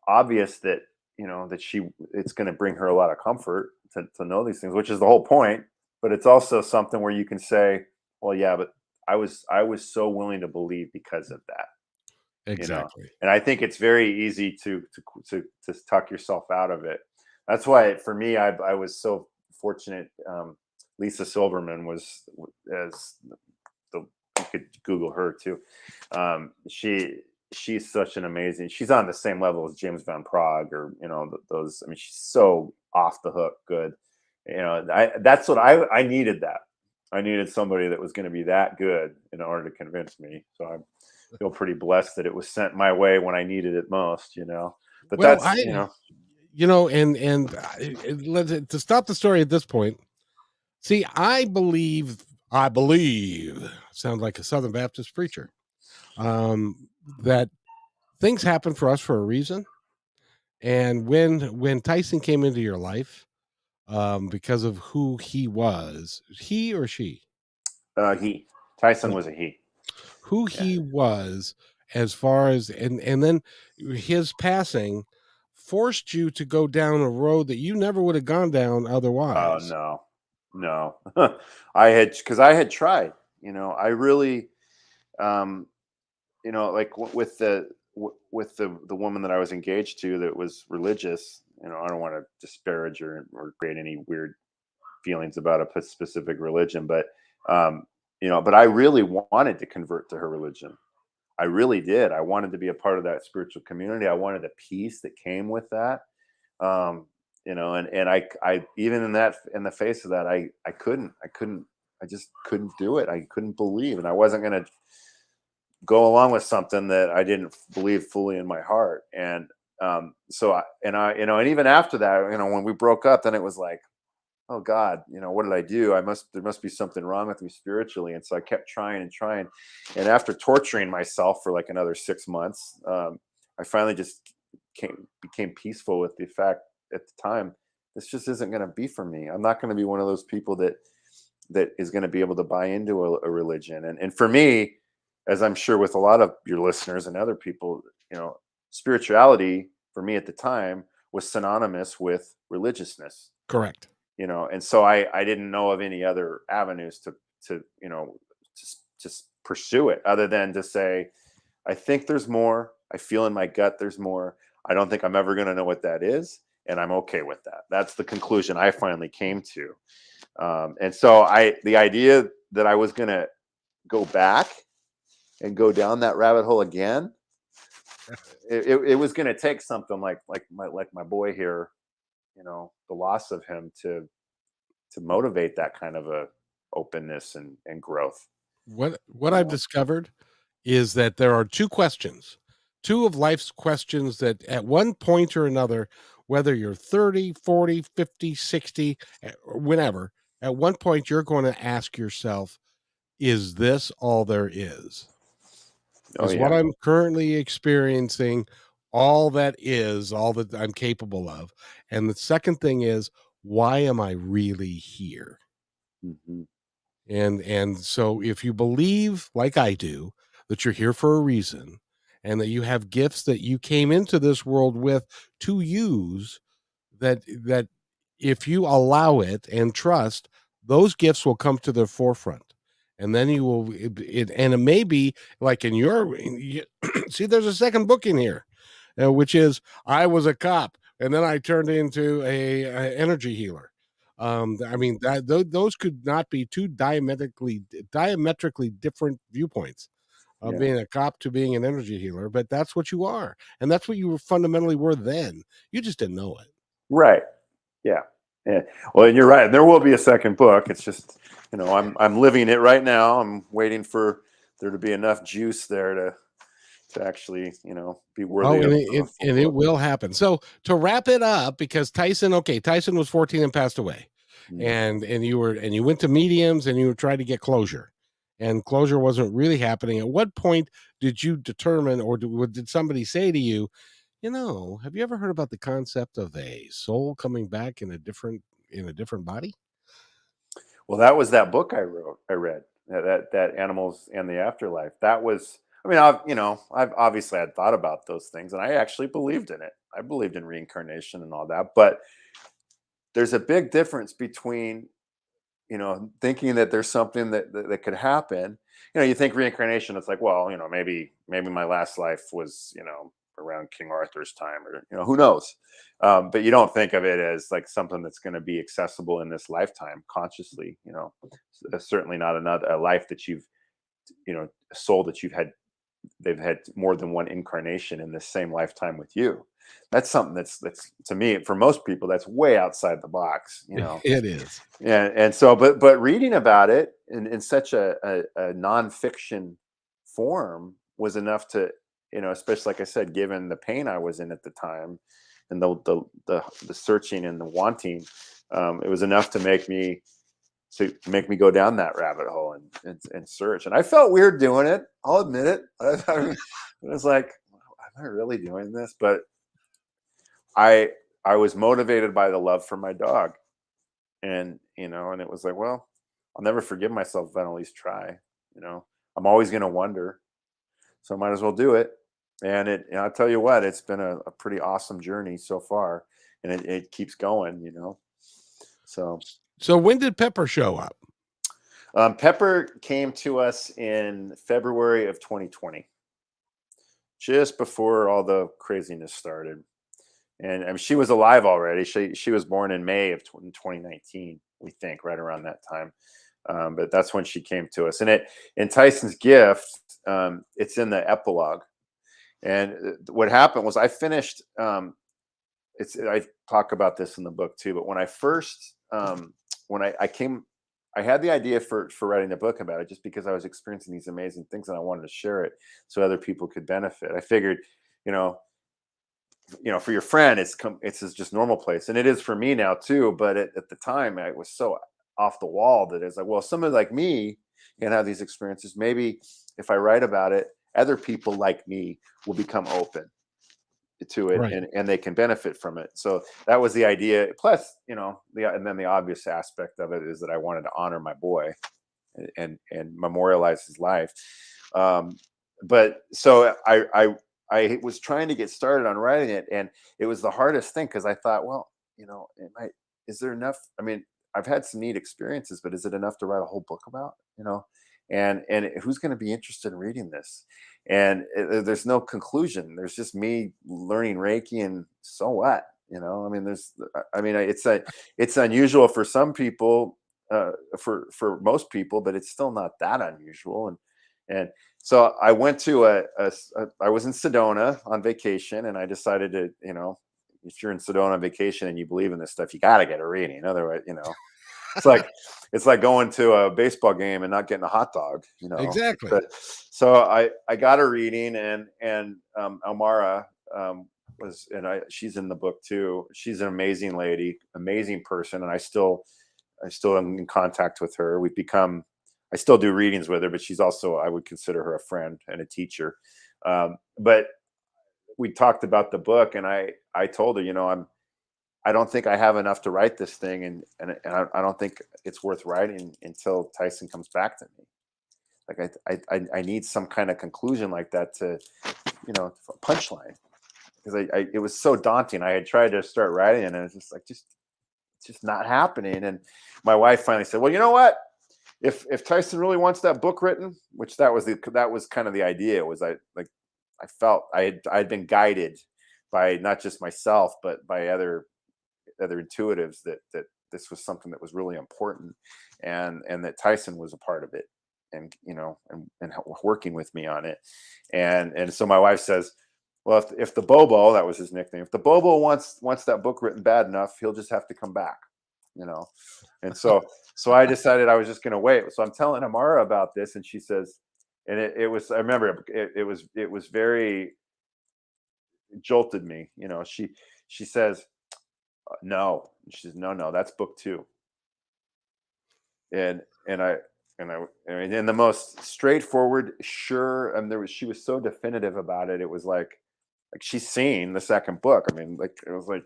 obvious that that it's going to bring her a lot of comfort to know these things, which is the whole point. But it's also something where you can say, well, yeah, but I was so willing to believe because of that, you know Exactly. and I think it's very easy to tuck yourself out of it. That's why for me, I was so fortunate. Lisa Silverman was as the you could Google her too. She's such an amazing. She's on the same level as James Van Prague, or those. I mean, she's so off the hook good. That's what I needed. That I needed somebody that was going to be that good in order to convince me. So I feel pretty blessed that it was sent my way when I needed it most. But Well, that's to stop the story at this point. See, I believe, sound like a Southern Baptist preacher, that things happen for us for a reason. And when Tyson came into your life, because of who he was, he or she, he Tyson yeah, was a he. who Yeah. he was, as far as and then his passing forced you to go down a road that you never would have gone down Oh otherwise. no, no. I had tried. I really, um, like with the woman that I was engaged to that was religious. I don't want to disparage or create any weird feelings about a specific religion, but I really wanted to convert to her religion. I really did. I wanted to be a part of that spiritual community. I wanted the peace that came with that. And I even in the face of that, I just couldn't do it. I couldn't believe, and I wasn't going to go along with something that I didn't believe fully in my heart. And so and even after that, when we broke up, then it was like, oh God, what did I do? There must be something wrong with me spiritually. And so I kept trying and trying. And after torturing myself for like another 6 months, I finally just became peaceful with the fact at the time, this just isn't going to be for me. I'm not going to be one of those people that is going to be able to buy into a religion. And for me, as I'm sure with a lot of your listeners and other people, spirituality for me at the time was synonymous with religiousness. Correct. and so I didn't know of any other avenues to just pursue it other than to say, I think there's more. I feel in my gut there's more. I don't think I'm ever going to know what that is, and I'm okay with that. That's the conclusion I finally came to. And so the idea that I was going to go back and go down that rabbit hole again, it was going to take something like my boy here, the loss of him to motivate that kind of a openness and growth. What I've discovered is that there are two questions, two of life's questions that at one point or another, whether you're 30, 40, 50, 60, or whenever, at one point you're going to ask yourself, is this all there is? Oh Is what yeah. I'm currently experiencing all that is, all that I'm capable of? And the second thing is, why am I really here? Hmm. And so if you believe, like I do, that you're here for a reason and that you have gifts that you came into this world with to use, that if you allow it and trust, those gifts will come to the forefront. And then you will and it may be like in your see, there's a second book in here, which is I was a cop and then I turned into a energy healer. I mean that those could not be two diametrically different viewpoints of Yeah. being a cop to being an energy healer, but that's what you are, and that's what you were fundamentally were then. You just didn't know it. Right. Yeah. Yeah. Well, and you're right. There will be a second book. It's just, I'm living it right now. I'm waiting for there to be enough juice there to actually, be worthy Oh, and of a full it book. will happen. So to wrap it up, because Tyson was 14 and passed away, Mm. and you went to mediums and you were trying to get closure, and closure wasn't really happening. At what point did you determine, or did somebody say to you, have you ever heard about the concept of a soul coming back in a different body? Well, that was that book I read, that Animals and the Afterlife. That was, I mean, I've obviously had thought about those things, and I actually believed in it. I believed in reincarnation and all that, but there's a big difference between, thinking that there's something that could happen. You think reincarnation, it's like, well, maybe my last life was, around King Arthur's time, or, who knows. But you don't think of it as like something that's going to be accessible in this lifetime consciously, certainly not a life that you've, a soul that they've had more than one incarnation in the same lifetime with you. That's something that's to me, for most people, that's way outside the box. It is. And so, but reading about it in such a nonfiction form was enough to, especially like I said, given the pain I was in at the time, and the searching and the wanting, it was enough to make me go down that rabbit hole and search. And I felt weird doing it. I'll admit it. I was like, am I really doing this? But I I was motivated by the love for my dog, and it was like, well, I'll never forgive myself if I don't at least try. You know, I'm always going to wonder, so I might as well do it. And I'll tell you what, it's been a pretty awesome journey so far, and it keeps going. So So when did Pepper show up? Pepper came to us in February of 2020, just before all the craziness started. And I mean, she was alive already. She was born in May of 2019, we think, right around that time. But that's when she came to us. And in Tyson's gift, it's in the epilogue. And what happened was I finished. I talk about this in the book too. But when I first, when I came, I had the idea for writing a book about it, just because I was experiencing these amazing things and I wanted to share it so other people could benefit. I figured, you know, for your friend, it's just normal place, and it is for me now too. But at the time, I was so off the wall that it's like, well, somebody like me can have these experiences. Maybe if I write about it, other people like me will become open to it, Right. and they can benefit from it. So that was the idea. Plus, and then the obvious aspect of it is that I wanted to honor my boy and memorialize his life. But so I was trying to get started on writing it, and it was the hardest thing because I thought, well, is there enough? I mean, I've had some neat experiences, but is it enough to write a whole book about? And who's going to be interested in reading this? And there's no conclusion. There's just me learning Reiki, and so what? I mean, it's unusual for some people, for most people, but it's still not that unusual. And so I went to I was in Sedona on vacation, and I decided to, if you're in Sedona on vacation and you believe in this stuff, you got to get a reading. Otherwise, it's like it's like going to a baseball game and not getting a hot dog. Exactly. So I got a reading, and Elmara she's in the book too. She's an amazing lady, amazing person, and I still am in contact with her. I still do readings with her, but she's also, I would consider her a friend and a teacher. But we talked about the book, and I told her, I don't think I have enough to write this thing, and I don't think it's worth writing until Tyson comes back to me. Like I need some kind of conclusion like that to, punchline, because it was so daunting. I had tried to start writing, and it was just like, it's just not happening. And my wife finally said, well, you know what? If Tyson really wants that book written, which that was kind of the idea, was I felt I'd been guided by not just myself, but by other intuitives, that this was something that was really important, and that Tyson was a part of it, and working with me on it. And so my wife says, well, if the Bobo, that was his nickname, if the Bobo wants that book written bad enough, he'll just have to come back. And so I decided I was just going to wait. So I'm telling Amara about this, and she says, and it was, I remember it was very, it jolted me. She says, no. She says, no, that's book 2. And in the most straightforward, sure, and she was so definitive about it. It was like she's seen the second book. I mean, like, it was like,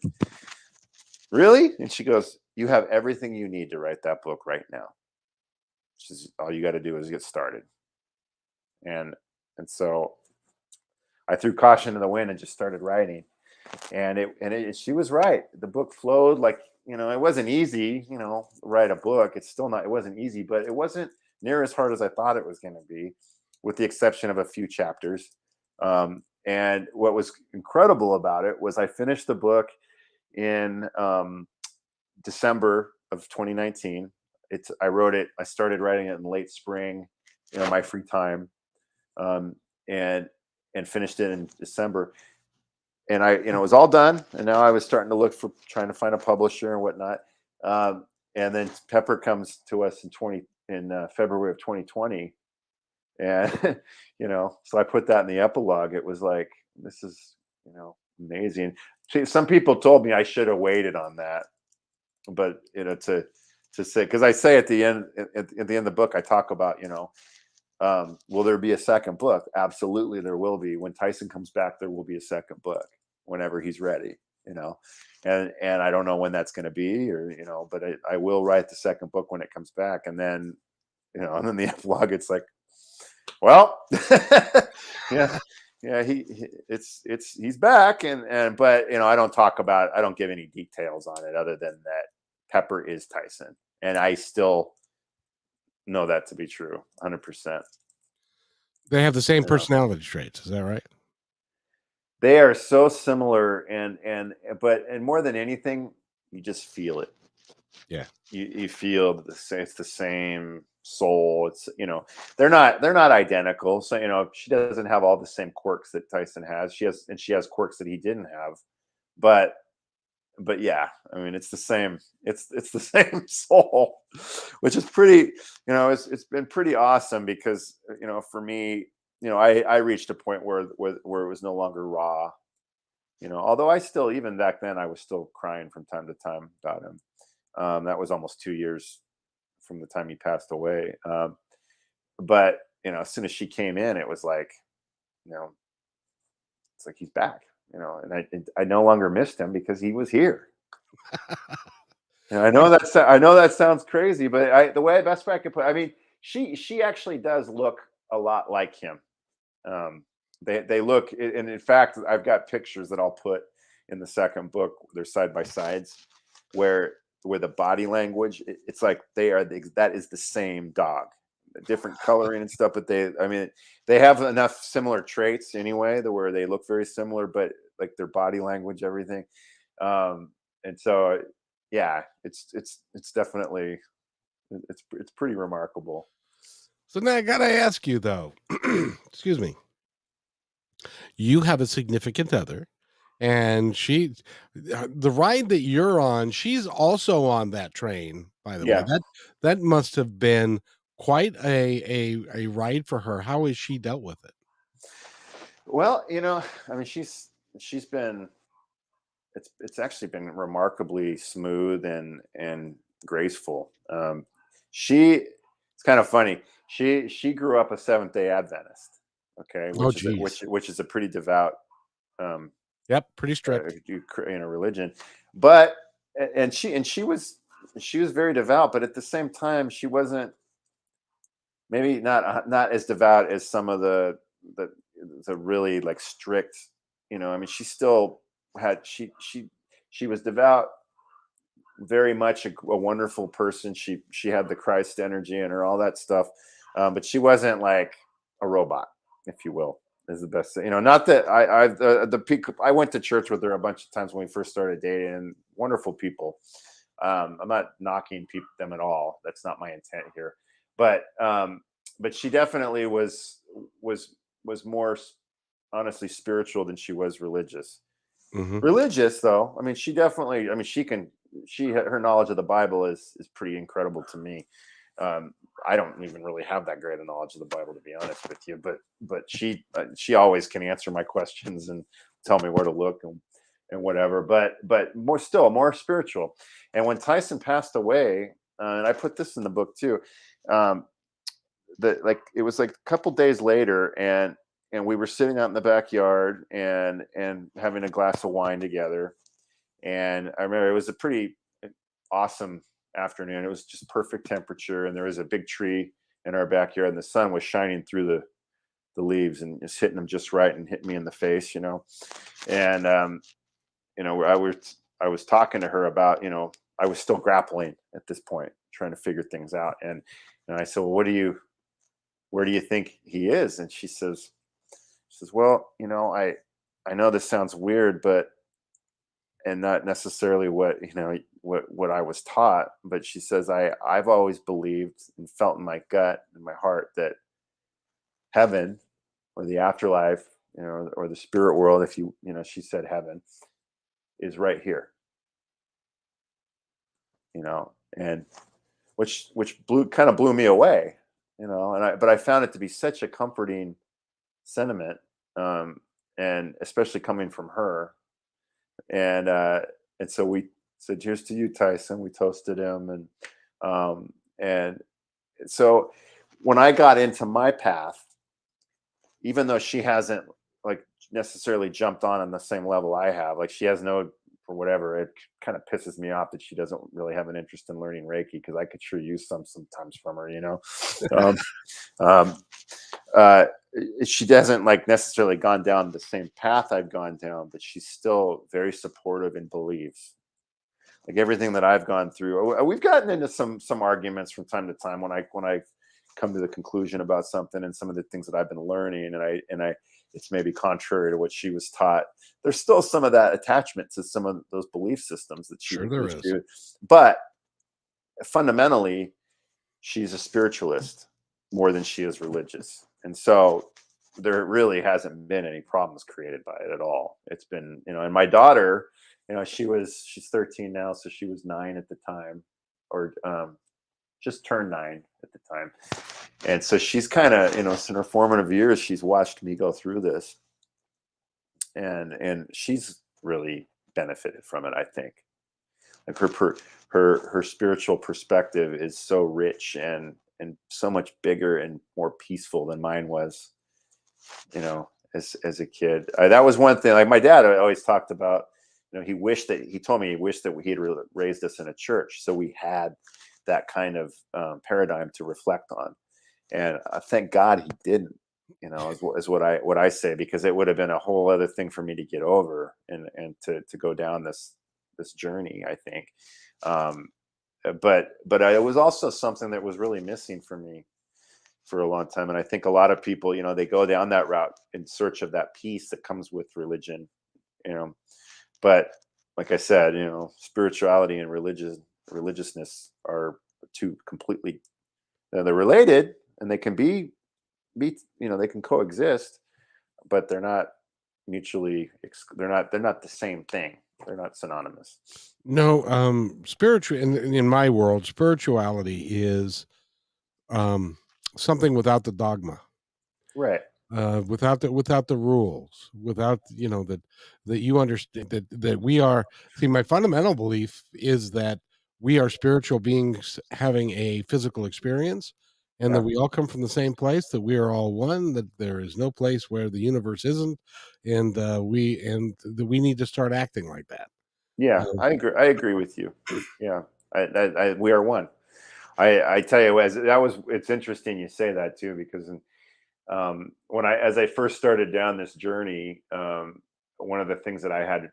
really? And she goes, you have everything you need to write that book right now. She says, all you got to do is get started. And so I threw caution to the wind and just started writing. And she was right. The book flowed like, it wasn't easy, write a book. It's still not, it wasn't easy, but it wasn't near as hard as I thought it was going to be, with the exception of a few chapters. And what was incredible about it was I finished the book in December of 2019. I started writing it in late spring, my free time, and finished it in December. And it was all done. And now I was starting to look for, trying to find a publisher and whatnot. And then Pepper comes to us in February of 2020. And, so I put that in the epilogue. It was like, this is, amazing. Some people told me I should have waited on that, but, to say, because I say at the end of the book, I talk about, will there be a second book? Absolutely, there will be. When Tyson comes back, there will be a second book whenever he's ready, and I don't know when that's going to be, or, but I will write the second book when it comes back. And then, and then the epilogue, it's like, well, yeah, he's back. But, I don't give any details on it other than that Pepper is Tyson. And I still know that to be true 100%. They have the same personality traits. Is that right? They are so similar, but more than anything, you just feel it. Yeah. You feel it's the same soul. It's, they're not identical. So, she doesn't have all the same quirks that Tyson has. She has quirks that he didn't have, but yeah, I mean, it's the same. It's the same soul, which is pretty, it's been pretty awesome, because, for me, I reached a point where it was no longer raw, although I still, even back then, I was still crying from time to time about him. That was almost 2 years from the time he passed away. But, as soon as she came in, it was like, it's like he's back, and I no longer missed him because he was here. And I know that sounds crazy, but the best way I could put, I mean, she actually does look a lot like him. They look, and in fact, I've got pictures that I'll put in the second book. They're side by sides, where with the body language, it's like that is the same dog, different coloring and stuff. But they have enough similar traits anyway, where they look very similar, but like their body language, everything. And so, yeah, it's definitely it's pretty remarkable. So now I gotta ask you though, excuse me, you have a significant other, and the ride that you're on, she's also on that train, by the way. Yeah. That must have been quite a ride for her. How has she dealt with it? Well, I mean, she's been it's actually been remarkably smooth and graceful. She It's kind of funny. She grew up a Seventh Day Adventist, okay, Oh, which is geez. which is a pretty devout um, Yep, pretty strict. religion, but she was very devout, but at the same time, she wasn't maybe not as devout as some of the the really like strict. I mean, she still had she was devout, very much a wonderful person. She had the Christ energy in her, all that stuff, but she wasn't like a robot, if you will. Is the best thing. Not that the peak. I went to church with her a bunch of times when we first started dating, and wonderful people. I'm not knocking them at all. That's not my intent here. But she definitely was more honestly spiritual than she was religious. Mhm. Religious, though, I mean, she definitely. I mean, her knowledge of the Bible is pretty incredible to me. Um, I don't even really have that great a knowledge of the Bible, to be honest with you. But she always can answer my questions and tell me where to look and whatever. But more spiritual. And when Tyson passed away, and I put this in the book too, um, it was like a couple days later, and we were sitting out in the backyard and having a glass of wine together. And I remember it was a pretty awesome afternoon. It was just perfect temperature, and there was a big tree in our backyard, and the sun was shining through the leaves and just hitting them just right and hitting me in the face. And I was talking to her about, I was still grappling at this point, trying to figure things out. And I said, well, where do you think he is? And she says, well, I know this sounds weird, but and not necessarily what I was taught, but she says I've always believed and felt in my gut and my heart that heaven or the afterlife, or the spirit world, if she said heaven is right here, and which blew me away, but I found it to be such a comforting sentiment, um, and especially coming from her. And so we said, "Cheers to you, Tyson." We toasted him, and so when I got into my path, even though she hasn't like necessarily jumped on the same level I have, like she has no, for whatever, it kind of pisses me off that she doesn't really have an interest in learning Reiki, because I could sure use sometimes from her. um, um, uh, she doesn't like necessarily gone down the same path I've gone down, but she's still very supportive and believes like everything that I've gone through. We've gotten into some arguments from time to time when I come to the conclusion about something, and some of the things that I've been learning, and I it's maybe contrary to what she was taught. There's still some of that attachment to some of those belief systems that Sure there is. but fundamentally, she's a spiritualist more than she is religious. And so there really hasn't been any problems created by it at all. It's been, and my daughter, she's 13 now, so she was 9 at the time, or just turned 9 at the time. And so she's kind of, in her formative years, she's watched me go through this, and she's really benefited from it, I think. Like her spiritual perspective is so rich and so much bigger and more peaceful than mine was, as a kid. That was one thing. Like my dad always talked about, he told me he wished that he had raised us in a church, so we had that kind of paradigm to reflect on. And thank God he didn't. Is what I say, because it would have been a whole other thing for me to get over and to go down this this journey, I think. Um, but it was also something that was really missing for me for a long time. And I think a lot of people, they go down that route in search of that peace that comes with religion, you know. But like I said, spirituality and religiousness are two completely, they're related, and they can they can coexist, but they're not they're not the same thing. They're not synonymous. No, spiritual in my world, spirituality is um something without the dogma, Right. without the rules, without that you understand that we are. See, my fundamental belief is that we are spiritual beings having a physical experience, and that Yeah. we all come from the same place, that we are all one, that there is no place where the universe isn't, and that we need to start acting like that. Yeah, um, I agree with you. Yeah. We are one. I tell you, it's interesting you say that too, because as I first started down this journey, one of the things that I had a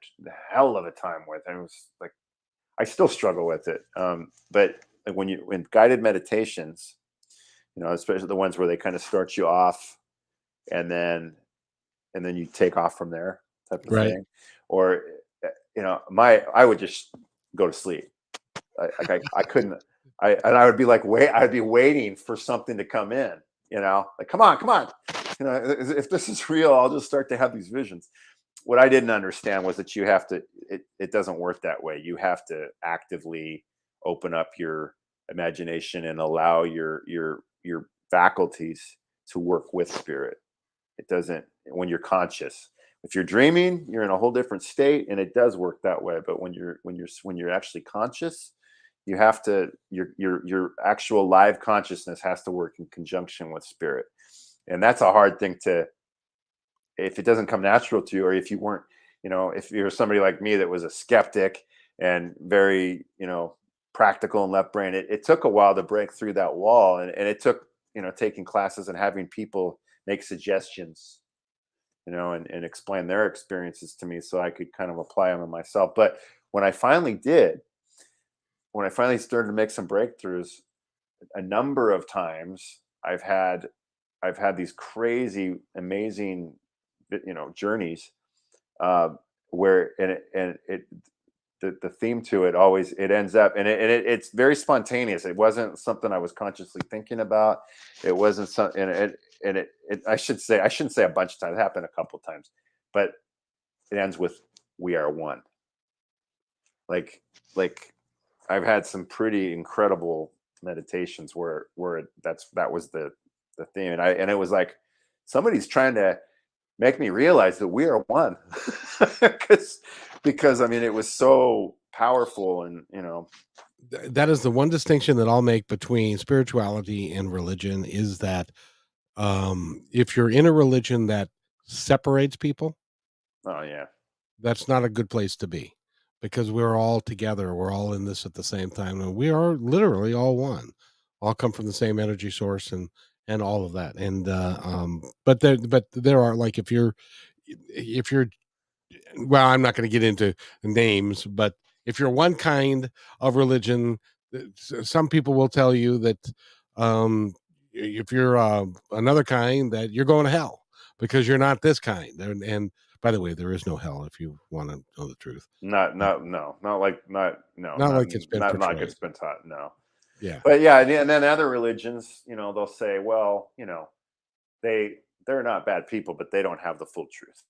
hell of a time with, and it was like, I still struggle with it. But like when guided meditations, especially the ones where they kind of start you off, and then you take off from there, type of right. thing. Or I would just go to sleep. I couldn't. I would be like, I'd be waiting for something to come in. Like, come on, come on. If this is real, I'll just start to have these visions. What I didn't understand was that you have to. It doesn't work that way. You have to actively open up your imagination and allow your faculties to work with spirit. It doesn't when you're conscious. If you're dreaming, you're in a whole different state, and it does work that way. But when you're actually conscious, you have to your actual live consciousness has to work in conjunction with spirit. And that's a hard thing to, if it doesn't come natural to you, or if you weren't, if you're somebody like me that was a skeptic and very, practical and left brain, it took a while to break through that wall. And it took, taking classes and having people make suggestions, and explain their experiences to me so I could kind of apply them on myself. But when I finally did, when I finally started to make some breakthroughs, a number of times I've had these crazy, amazing, journeys, uh, where the theme to it always, it ends up, it's very spontaneous. It wasn't something I was consciously thinking about. It wasn't something, I shouldn't say a bunch of times. It happened a couple of times, but it ends with, "We are one." Like I've had some pretty incredible meditations where that was the theme, and it was like somebody's trying to make me realize that we are one. because I mean, it was so powerful. And That is the one distinction that I'll make between spirituality and religion, is that if you're in a religion that separates people, oh yeah. that's not a good place to be, because we're all together. We're all in this at the same time, and we are literally all one. All come from the same energy source, and all of that. And but there are, like, if you're well, I'm not going to get into names, but if you're one kind of religion, some people will tell you that if you're another kind, that you're going to hell because you're not this kind. And by the way, there is no hell, if you want to know the truth. Not no, not like not no Not not like it's been not like portrayed. it's been taught. No. Yeah, But yeah, and then other religions, they'll say, well, they're not bad people, but they don't have the full truth.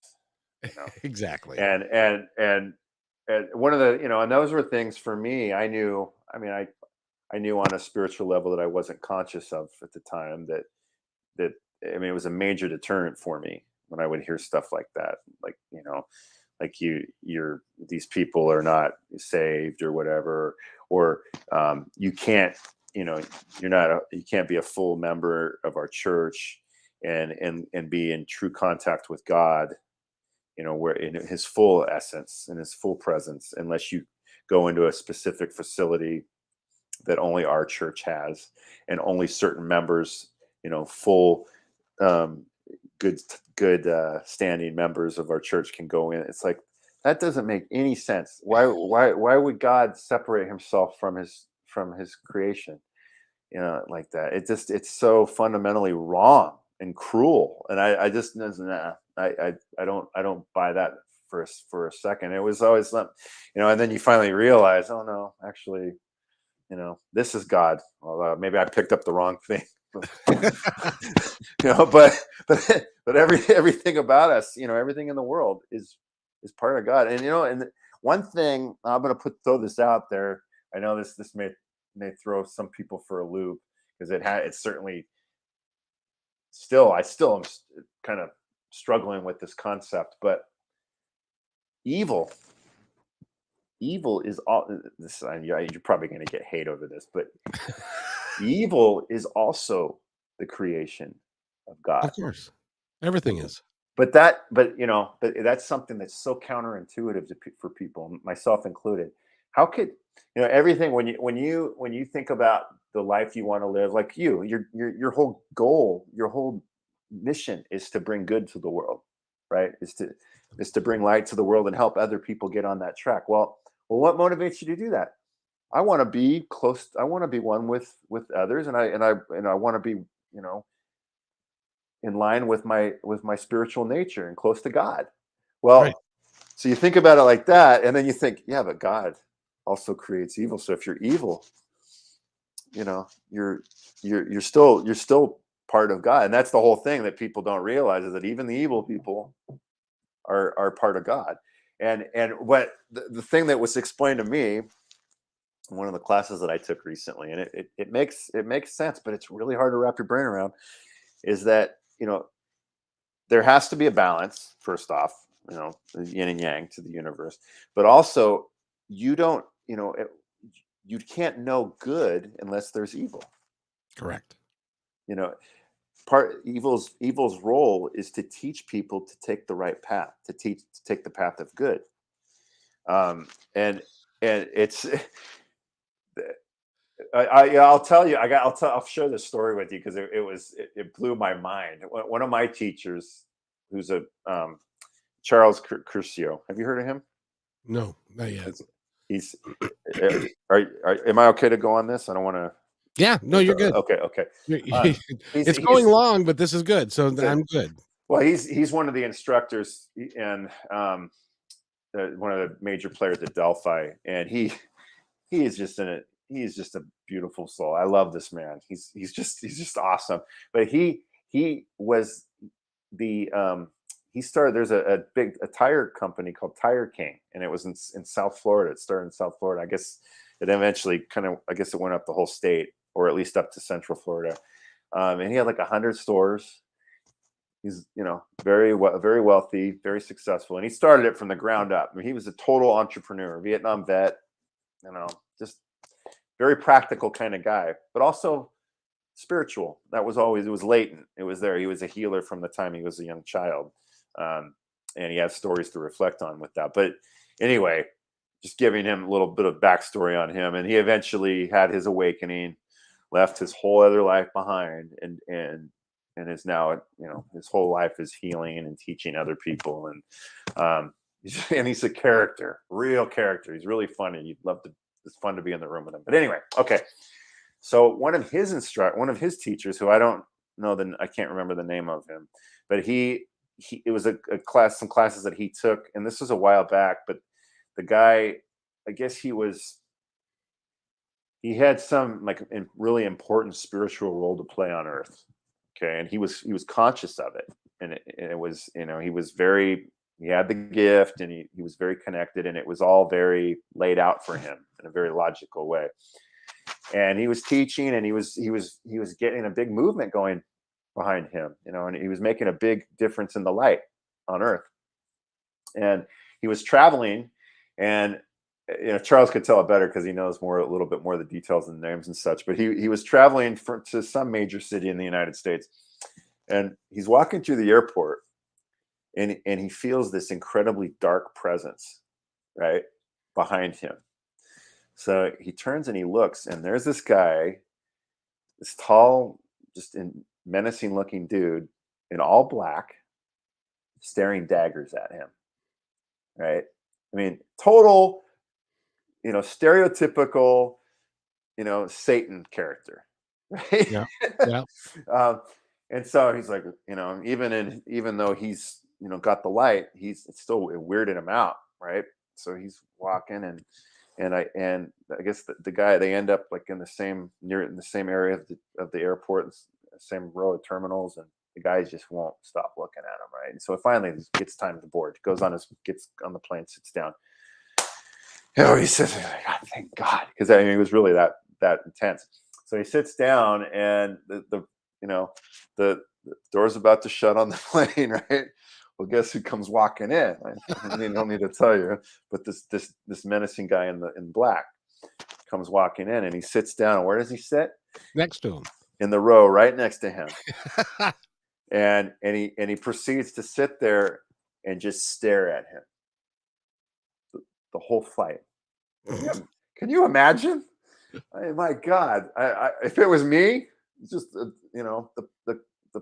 You know, exactly. and one of the, and those were things for me. I knew. I mean, I knew on a spiritual level that I wasn't conscious of at the time, that I mean, it was a major deterrent for me when I would hear stuff like that, like, like you're these people are not saved or whatever, or you can't, you can't be a full member of our church and be in true contact with God, where in his full essence and his full presence, unless you go into a specific facility that only our church has, and only certain members, full, um, good standing members of our church can go in. It's like, that doesn't make any sense. Why would God separate himself from his creation? You know, like that. It's so fundamentally wrong and cruel. And I just nah, I don't buy that for a second. It was always and then you finally realize, oh no, actually, this is God. Well, maybe I picked up the wrong thing. But everything about us, everything in the world is part of God. And one thing I'm going to throw this out there. I know this may throw some people for a loop because it's certainly I still am kind of struggling with this concept, but evil evil is all this. You're probably going to get hate over this, but evil is also the creation of God. Of course. Everything is. But that's something that's so counterintuitive for people, myself included. How could everything when you think about the life you want to live, like your whole goal, your whole mission is to bring good to the world, right? Is to bring light to the world and help other people get on that track. Well, what motivates you to do that? I want to be close. I want to be one with others, and I want to be in line with my spiritual nature and close to God. Right. Well, so you think about it like that, and then you think, yeah, but God also creates evil. So if you're evil, you're still part of God, and that's the whole thing that people don't realize is that even the evil people are part of God. And what the thing that was explained to me in one of the classes that I took recently, and it makes sense, but it's really hard to wrap your brain around, is that there has to be a balance, first off, yin and yang to the universe, but also you don't, you can't know good unless there's evil. Correct. You know, part evil's role is to teach people to take the right path, to take the path of good. And it's I'll tell you, I'll share this story with you because it blew my mind. One of my teachers, who's a Charles Curcio. Have you heard of him? No, not yet. He's am I okay to go on this? I don't want to. Yeah, no, you're good. Okay, okay. You're He's it's going he's long, but this is good, so good. I'm good. Well, he's one of the instructors and one of the major players at Delphi, and he is just he's just a beautiful soul. I love this man. He's just awesome. But he was the he started. There's a tire company called Tire King, and it was in South Florida. It started in South Florida. I guess it eventually I guess it went up the whole state, or at least up to Central Florida. And he had like 100 stores. He's very wealthy, very successful, and he started it from the ground up. I mean, he was a total entrepreneur, Vietnam vet, just very practical kind of guy, but also spiritual. It was latent. It was there. He was a healer from the time he was a young child. And he has stories to reflect on with that. But anyway, just giving him a little bit of backstory on him. And he eventually had his awakening, left his whole other life behind, and is now, his whole life is healing and teaching other people. And he's a character, real character. He's really funny. It's fun to be in the room with him. But anyway, okay. So one of his teachers, who I don't know, I can't remember the name of him, but it was a class, some classes that he took, and this was a while back, but the guy, I guess he had some like really important spiritual role to play on earth. Okay. And he was conscious of it. And it was, he had the gift, and he was very connected, and it was all very laid out for him in a very logical way. And he was teaching, and he was getting a big movement going behind him, and he was making a big difference in the light on earth. And he was traveling, and Charles could tell it better because he knows a little bit more of the details and names and such. But he was traveling to some major city in the United States, and he's walking through the airport, and he feels this incredibly dark presence right behind him. So he turns and he looks, and there's this guy, this tall, just menacing looking dude in all black, staring daggers at him. Right. I mean, total, stereotypical, Satan character, right? Yeah. Yeah. um, and so he's like, even though he's, got the light, it's still weirded him out, right? So he's walking, and I guess the guy, they end up like in the same area of the airport, same row of terminals, and the guys just won't stop looking at him, right? And so finally it gets time to board. Gets on the plane, sits down. Oh, he says, God, thank God, because I mean it was really that intense. So he sits down, and the door's about to shut on the plane, right? Well, guess who comes walking in? I don't need to tell you, but this menacing guy in black comes walking in, and he sits down. Where does he sit? Next to him. In the row right next to him. and he proceeds to sit there and just stare at him the whole flight. Can you imagine? My God, if it was me, just the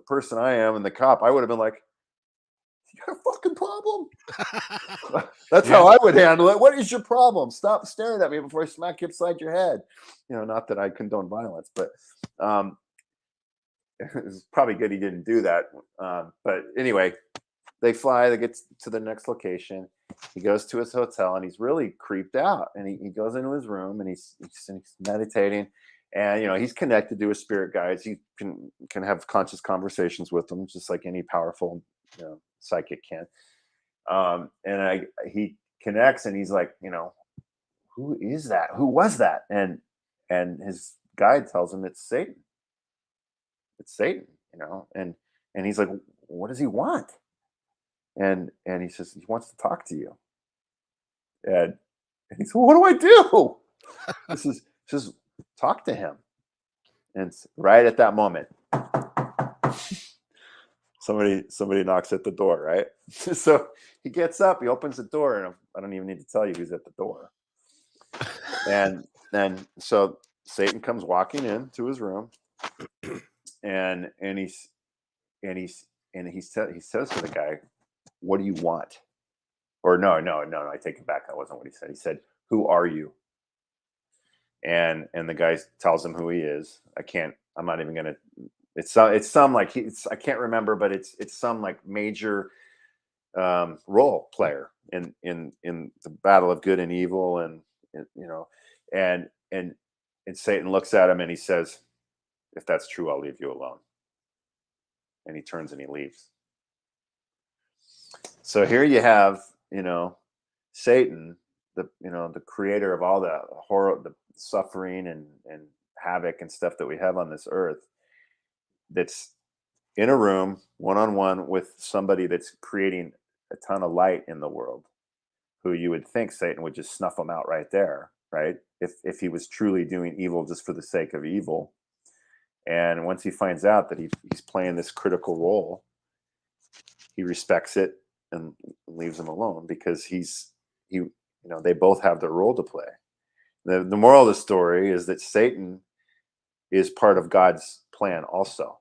person I am and the cop, I would have been like, "You got a fucking problem?" That's how I would handle it. What is your problem? Stop staring at me before I smack you upside your head. Not that I condone violence, but it's probably good he didn't do that. But anyway, they fly. They get to the next location. He goes to his hotel, and he's really creeped out. And he goes into his room, and he's meditating. And he's connected to his spirit guides. He can have conscious conversations with them, just like any powerful psychic can. He connects, and he's like, who is that? Who was that? And his guide tells him it's Satan. It's Satan, and he's like, what does he want? And he says he wants to talk to you. And he said, well, what do I do? This is talk to him. And right at that moment, somebody knocks at the door, right? So he gets up, he opens the door, and I don't even need to tell you who's at the door. And then so Satan comes walking into his room, and he says to the guy, what do you want? Or no, I take it back. That wasn't what he said. He said, who are you? And the guy tells him who he is. I'm not even gonna. It's some like I can't remember, but it's some like major role player in the battle of good and evil, and Satan looks at him and he says, if that's true, I'll leave you alone. And he turns and he leaves. So here you have, Satan, the creator of all the horror, the suffering and havoc and stuff that we have on this earth, that's in a room one-on-one with somebody that's creating a ton of light in the world, who you would think Satan would just snuff them out right there, right? If he was truly doing evil just for the sake of evil. And once he finds out that he's playing this critical role, he respects it and leaves him alone, because they both have their role to play. The moral of the story is that Satan is part of God's plan also.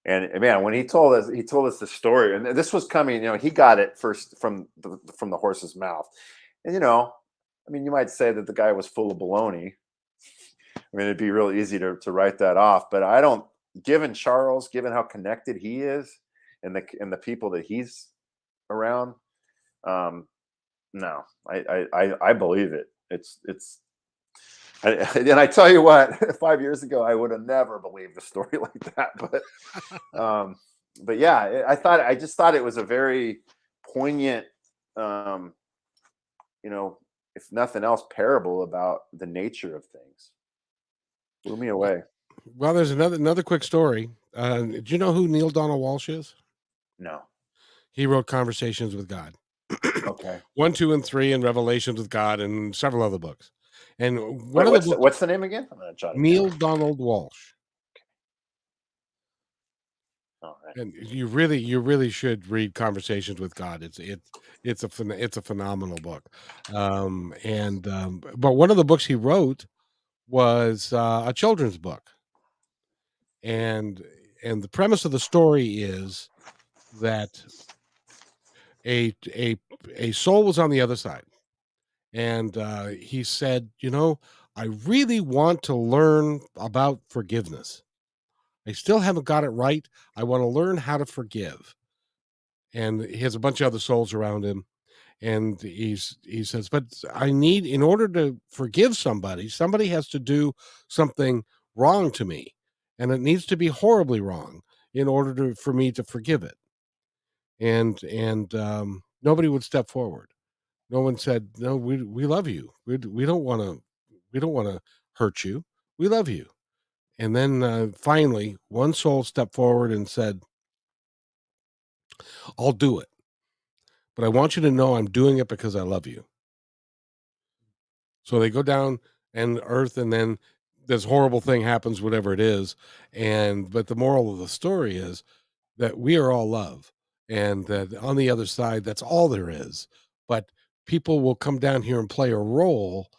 And man, when he told us the story, and this was coming, he got it first from the horse's mouth. And you might say that the guy was full of baloney. I mean, it'd be real easy to write that off, but I don't. Given how connected he is, and the people that he's around, no, I believe it. And I tell you what, 5 years ago, I would have never believed a story like that. But yeah, I just thought it was a very poignant, if nothing else, parable about the nature of things. Blew me away. Well, there's another quick story. Do you know who Neil Donald Walsh is? No. He wrote Conversations with God. Okay. 1, 2, and 3, and Revelations with God, and several other books. And what's the name again? I'm gonna jot it Neil down. Donald Walsh. All right. And you really should read Conversations with God. It's a phenomenal book. But one of the books he wrote was a children's book, and the premise of the story is that a soul was on the other side, and he said, I really want to learn about forgiveness. I still haven't got it right. I want to learn how to forgive. And he has a bunch of other souls around him, and he says, but I need, in order to forgive somebody, somebody has to do something wrong to me, and it needs to be horribly wrong in order for me to forgive it. And nobody would step forward. No one said, no, we love you. We don't want to hurt you. We love you. And then finally one soul stepped forward and said, I'll do it, but I want you to know I'm doing it because I love you. So they go down and earth, and then this horrible thing happens, whatever it is. But the moral of the story is that we are all love, and that on the other side, that's all there is. But people will come down here and play a role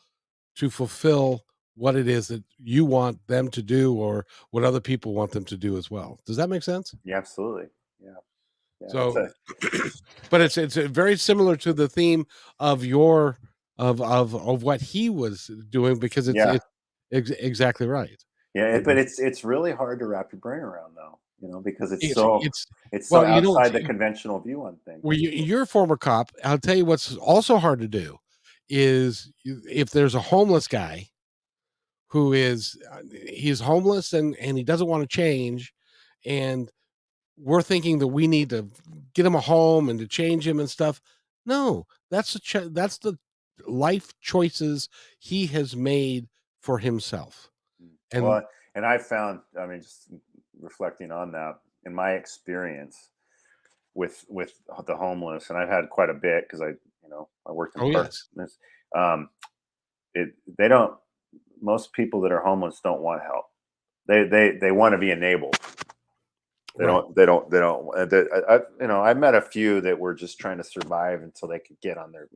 to fulfill what it is that you want them to do, or what other people want them to do as well. Does that make sense? Yeah, absolutely. Yeah. Yeah. So, but it's very similar to the theme of your of what he was doing, because it's exactly right. Yeah, but it's really hard to wrap your brain around, though, because it's It's so well, you don't outside the conventional view on things. well, you're a former cop. I'll tell you what's also hard to do is if there's a homeless guy who is he's homeless and he doesn't want to change, and we're thinking that we need to get him a home and to change him and stuff. No, that's that's the life choices he has made for himself. And Well, and I found, I mean, just reflecting on that, in my experience with the homeless, and I've had quite a bit because I worked in oh park. yes, Um, they don't. Most people that are homeless don't want help. They want to be enabled. They right. don't. They don't. They don't. I met a few that were just trying to survive until they could get on their,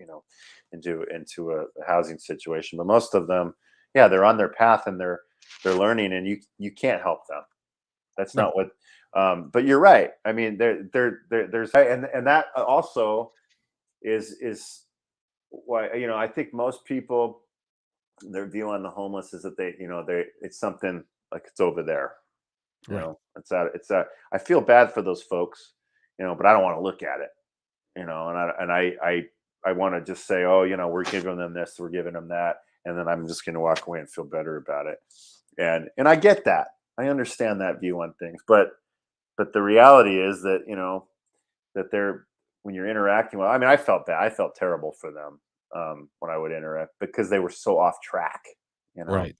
into a housing situation. But most of them, yeah, they're on their path and they're learning, and you can't help them. That's No, not what. But you're right. I mean, there's and that also is why, I think most people, their view on the homeless is that it's something like it's over there. right. It's that I feel bad for those folks, but I don't want to look at it, and I want to just say, oh, we're giving them this, we're giving them that, and then I'm just going to walk away and feel better about it. And I get that. I understand that view on things, but the reality is that, that they're, when you're interacting with, I mean, I felt bad. I felt terrible for them when I would interact, because they were so off track, you know. Right.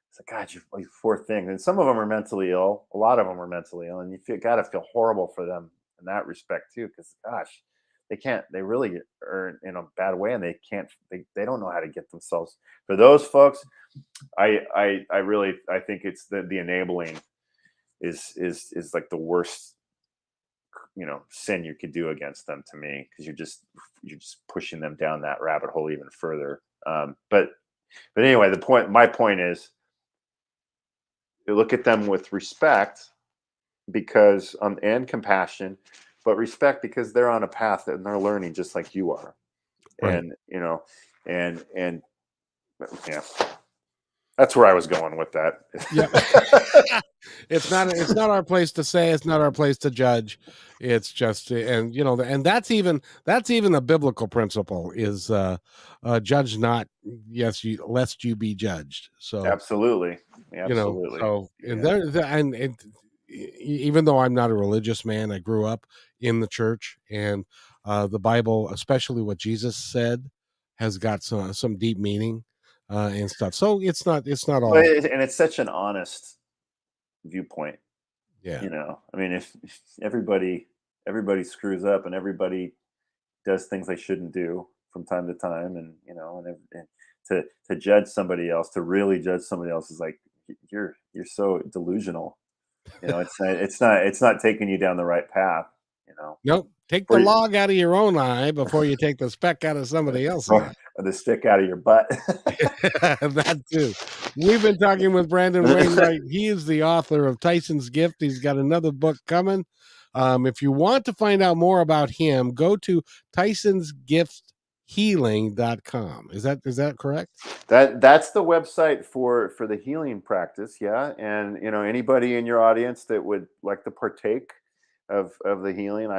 It's like, God, you poor thing. And some of them are mentally ill. A lot of them are mentally ill, and gotta feel horrible for them in that respect too. Because gosh, they really are in a bad way, and they can't. They don't know how to get themselves. For those folks, I really think it's the enabling is like the worst, sin you could do against them, to me, because you're just pushing them down that rabbit hole even further. But anyway, my point is, you look at them with respect, because and compassion, but respect because they're on a path and they're learning just like you are. Right. And and yeah, that's where I was going with that. Yeah. It's not our place to say, it's not our place to judge. It's just, and and that's even a biblical principle is judge not, yes, lest you be judged. So Absolutely, absolutely. so, and Yeah. even though I'm not a religious man, I grew up in the church, and the Bible, especially what Jesus said, has got some deep meaning and stuff. So it's not Well, all. and it's such an honest viewpoint. Yeah. I mean, if everybody screws up, and everybody does things they shouldn't do from time to time, and to judge somebody else, to really judge somebody else, is like, you're so delusional. It's not taking you down the right path. Nope. Take Or, the log out of your own eye before you take the speck out of somebody else's eye. or the stick out of your butt. That too. We've been talking with Brandon Wainwright. He is the author of Tyson's Gift. He's got another book coming. If you want to find out more about him, go to tysonsgifthealing.com. Is that correct? That's the website for the healing practice. Yeah. And anybody in your audience that would like to partake of the healing,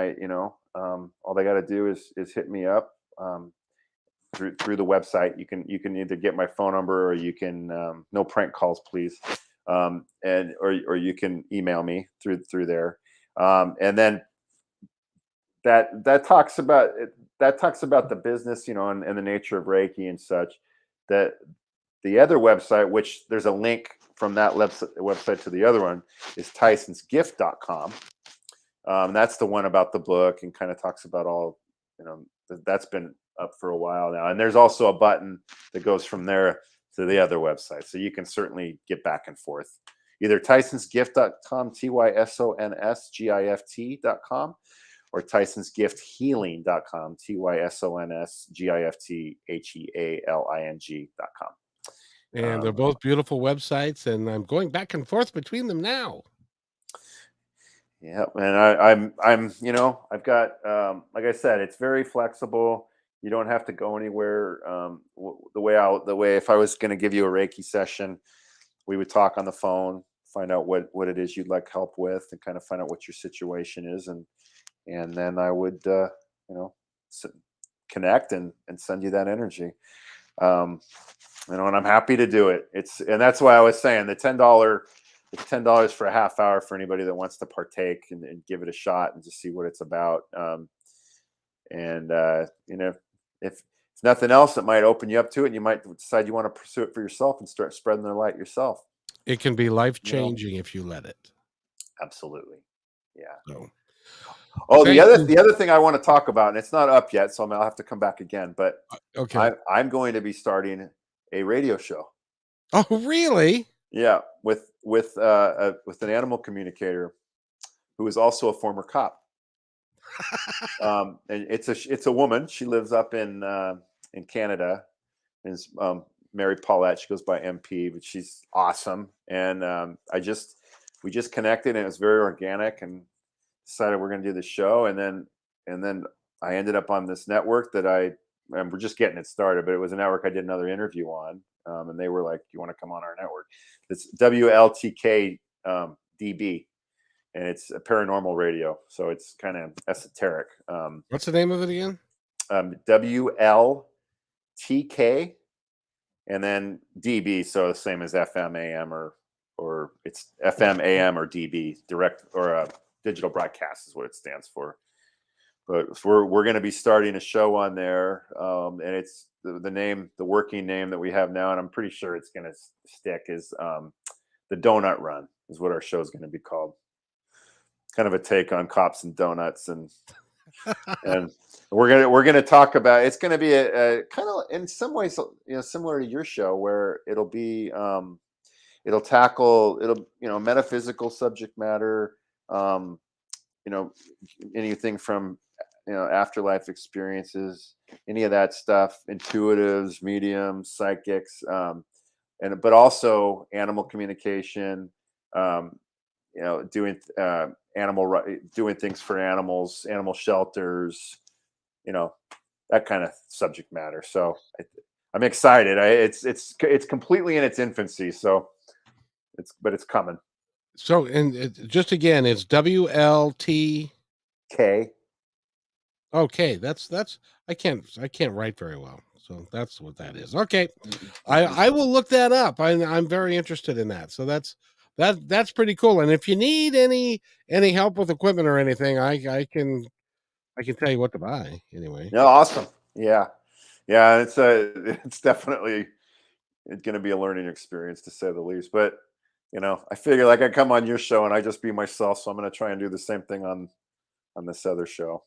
all they got to do is hit me up. Through the website. You can either get my phone number, or you can no prank calls, please, and or you can email me through there, and then that talks about the business, and the nature of Reiki and such. That the other website, which there's a link from that website to the other one, is tysonsgift.com. That's the one about the book, and kind of talks about all, that's been up for a while now. And there's also a button that goes from there to the other website. So you can certainly get back and forth. Either tysonsgift.com, tysonsgift.com, or tysonsgifthealing.com, tysonsgifthealing.com. And they're both beautiful websites, and I'm going back and forth between them now. Yeah, and I've got, like I said, it's very flexible. You don't have to go anywhere. The way if I was going to give you a Reiki session, we would talk on the phone, find out what it is you'd like help with, and kind of find out what your situation is, and then I would connect and send you that energy. And I'm happy to do it. And that's why I was saying the $10 for a half hour for anybody that wants to partake and give it a shot and just see what it's about. If nothing else, it might open you up to it, and you might decide you want to pursue it for yourself and start spreading the light yourself. It can be life-changing if you let it. Absolutely. Yeah. So, the other thing I want to talk about, and it's not up yet, so I'll have to come back again, but okay. I'm going to be starting a radio show. Oh, really? Yeah, with an animal communicator who is also a former cop. And it's a woman. She lives up in Canada, and is Mary Paulette. She goes by MP, but she's awesome. And we just connected, and it was very organic, and decided we're going to do the show. And then I ended up on this network and we're just getting it started, but it was a network I did another interview on. And they were like, "You want to come on our network?" It's WLTK DB, and it's a paranormal radio, so it's kind of esoteric. What's the name of it again? WLTK, and then DB, so the same as FM AM, or it's FM AM or DB, direct or digital broadcast is what it stands for. But we're going to be starting a show on there, and it's the working name that we have now, and I'm pretty sure it's going to stick, is the Donut Run is what our show is going to be called. Kind of a take on cops and donuts, and we're gonna talk about. It's going to be a kind of, in some ways, similar to your show, where it'll tackle metaphysical subject matter, anything from afterlife experiences, any of that stuff, intuitives, mediums, psychics, but also animal communication, doing doing things for animals, animal shelters, that kind of subject matter. So I'm excited. It's completely in its infancy, so it's coming. So, and just again, it's WLTK. Okay, that's I can't write very well, so that's what that is. Okay, I will look that up. I'm very interested in that. So that's pretty cool. And if you need any help with equipment or anything, I can tell you what to buy anyway. Yeah, awesome. Yeah. It's definitely going to be a learning experience, to say the least. But I figure, like, I come on your show and I just be myself, so I'm going to try and do the same thing on this other show.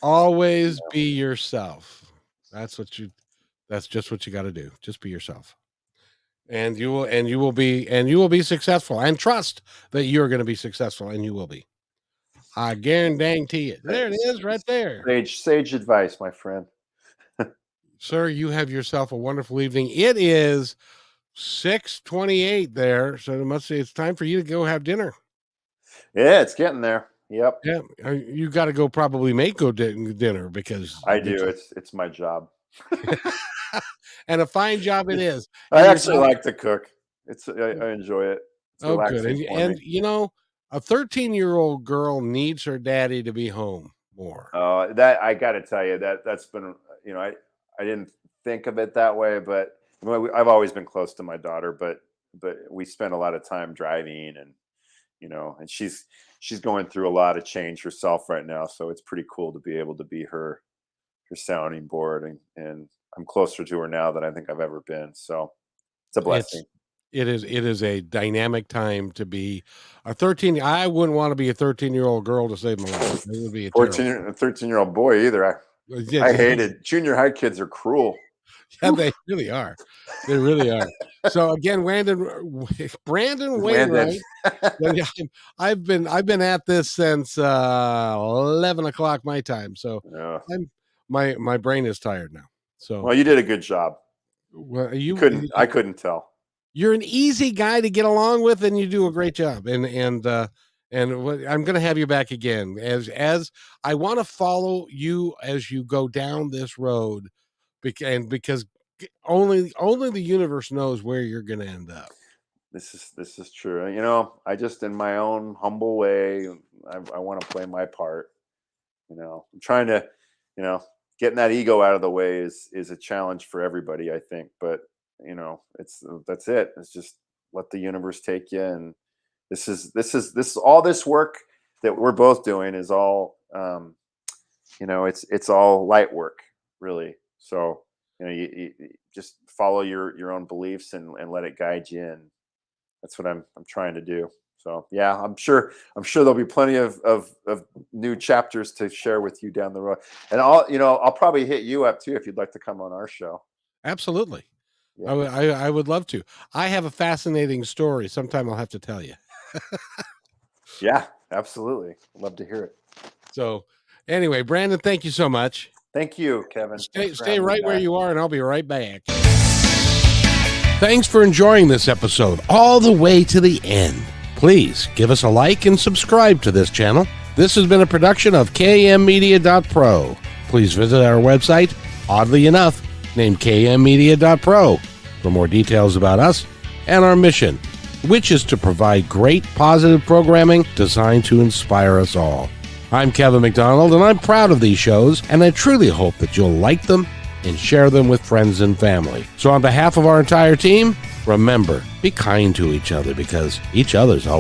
Always be yourself. That's just what you got to do. Just be yourself. And you will be successful, and trust that you're going to be successful, and you will be. I guarantee it. There it is, right there. Sage advice, my friend. Sir, you have yourself a wonderful evening. It is 6:28 there, so it's time for you to go have dinner. Yeah, it's getting there. Yep. Yeah, you got to go probably make dinner because I do. It's my job. and a fine job it is. I And your actually daughter, like to cook. I enjoy it. It's oh, good. relaxing And for me. a 13-year-old girl needs her daddy to be home more. That I got to tell you that's been, I didn't think of it that way, but I've always been close to my daughter, but we spend a lot of time driving, and and she's going through a lot of change herself right now, so it's pretty cool to be able to be her sounding board, and I'm closer to her now than I think I've ever been. So it's a blessing. It is a dynamic time to be a 13. I wouldn't want to be a 13-year-old girl to save my life. It would be a terrible. 14 and 13-year-old boy either. I hated junior high kids are cruel. Yeah, they really are. They really are. So again, Brandon Wainwright. I've been at this since 11 o'clock my time. So my brain is tired now. So well, you did a good job. Well, I couldn't tell. You're an easy guy to get along with, and you do a great job. And I'm going to have you back again as I want to follow you as you go down this road, because only the universe knows where you're going to end up. This is true. I just, in my own humble way, I want to play my part. I'm trying to, getting that ego out of the way is a challenge for everybody, I think. But that's it. It's just let the universe take you. And this is all this work that we're both doing is all, it's all light work, really. So you just follow your own beliefs and let it guide you. And that's what I'm trying to do. So yeah, I'm sure there'll be plenty of new chapters to share with you down the road. And I'll probably hit you up too if you'd like to come on our show. Absolutely. Yeah. I would love to. I have a fascinating story. Sometime I'll have to tell you. Yeah, absolutely. Love to hear it. So anyway, Brandon, thank you so much. Thank you, Kevin. Stay right where you are, and I'll be right back. Thanks for enjoying this episode all the way to the end. Please give us a like and subscribe to this channel. This has been a production of kmmedia.pro. Please visit our website, oddly enough, named kmmedia.pro, for more details about us and our mission, which is to provide great positive programming designed to inspire us all. I'm Kevin McDonald, and I'm proud of these shows, and I truly hope that you'll like them and share them with friends and family. So on behalf of our entire team, remember, be kind to each other, because each other's all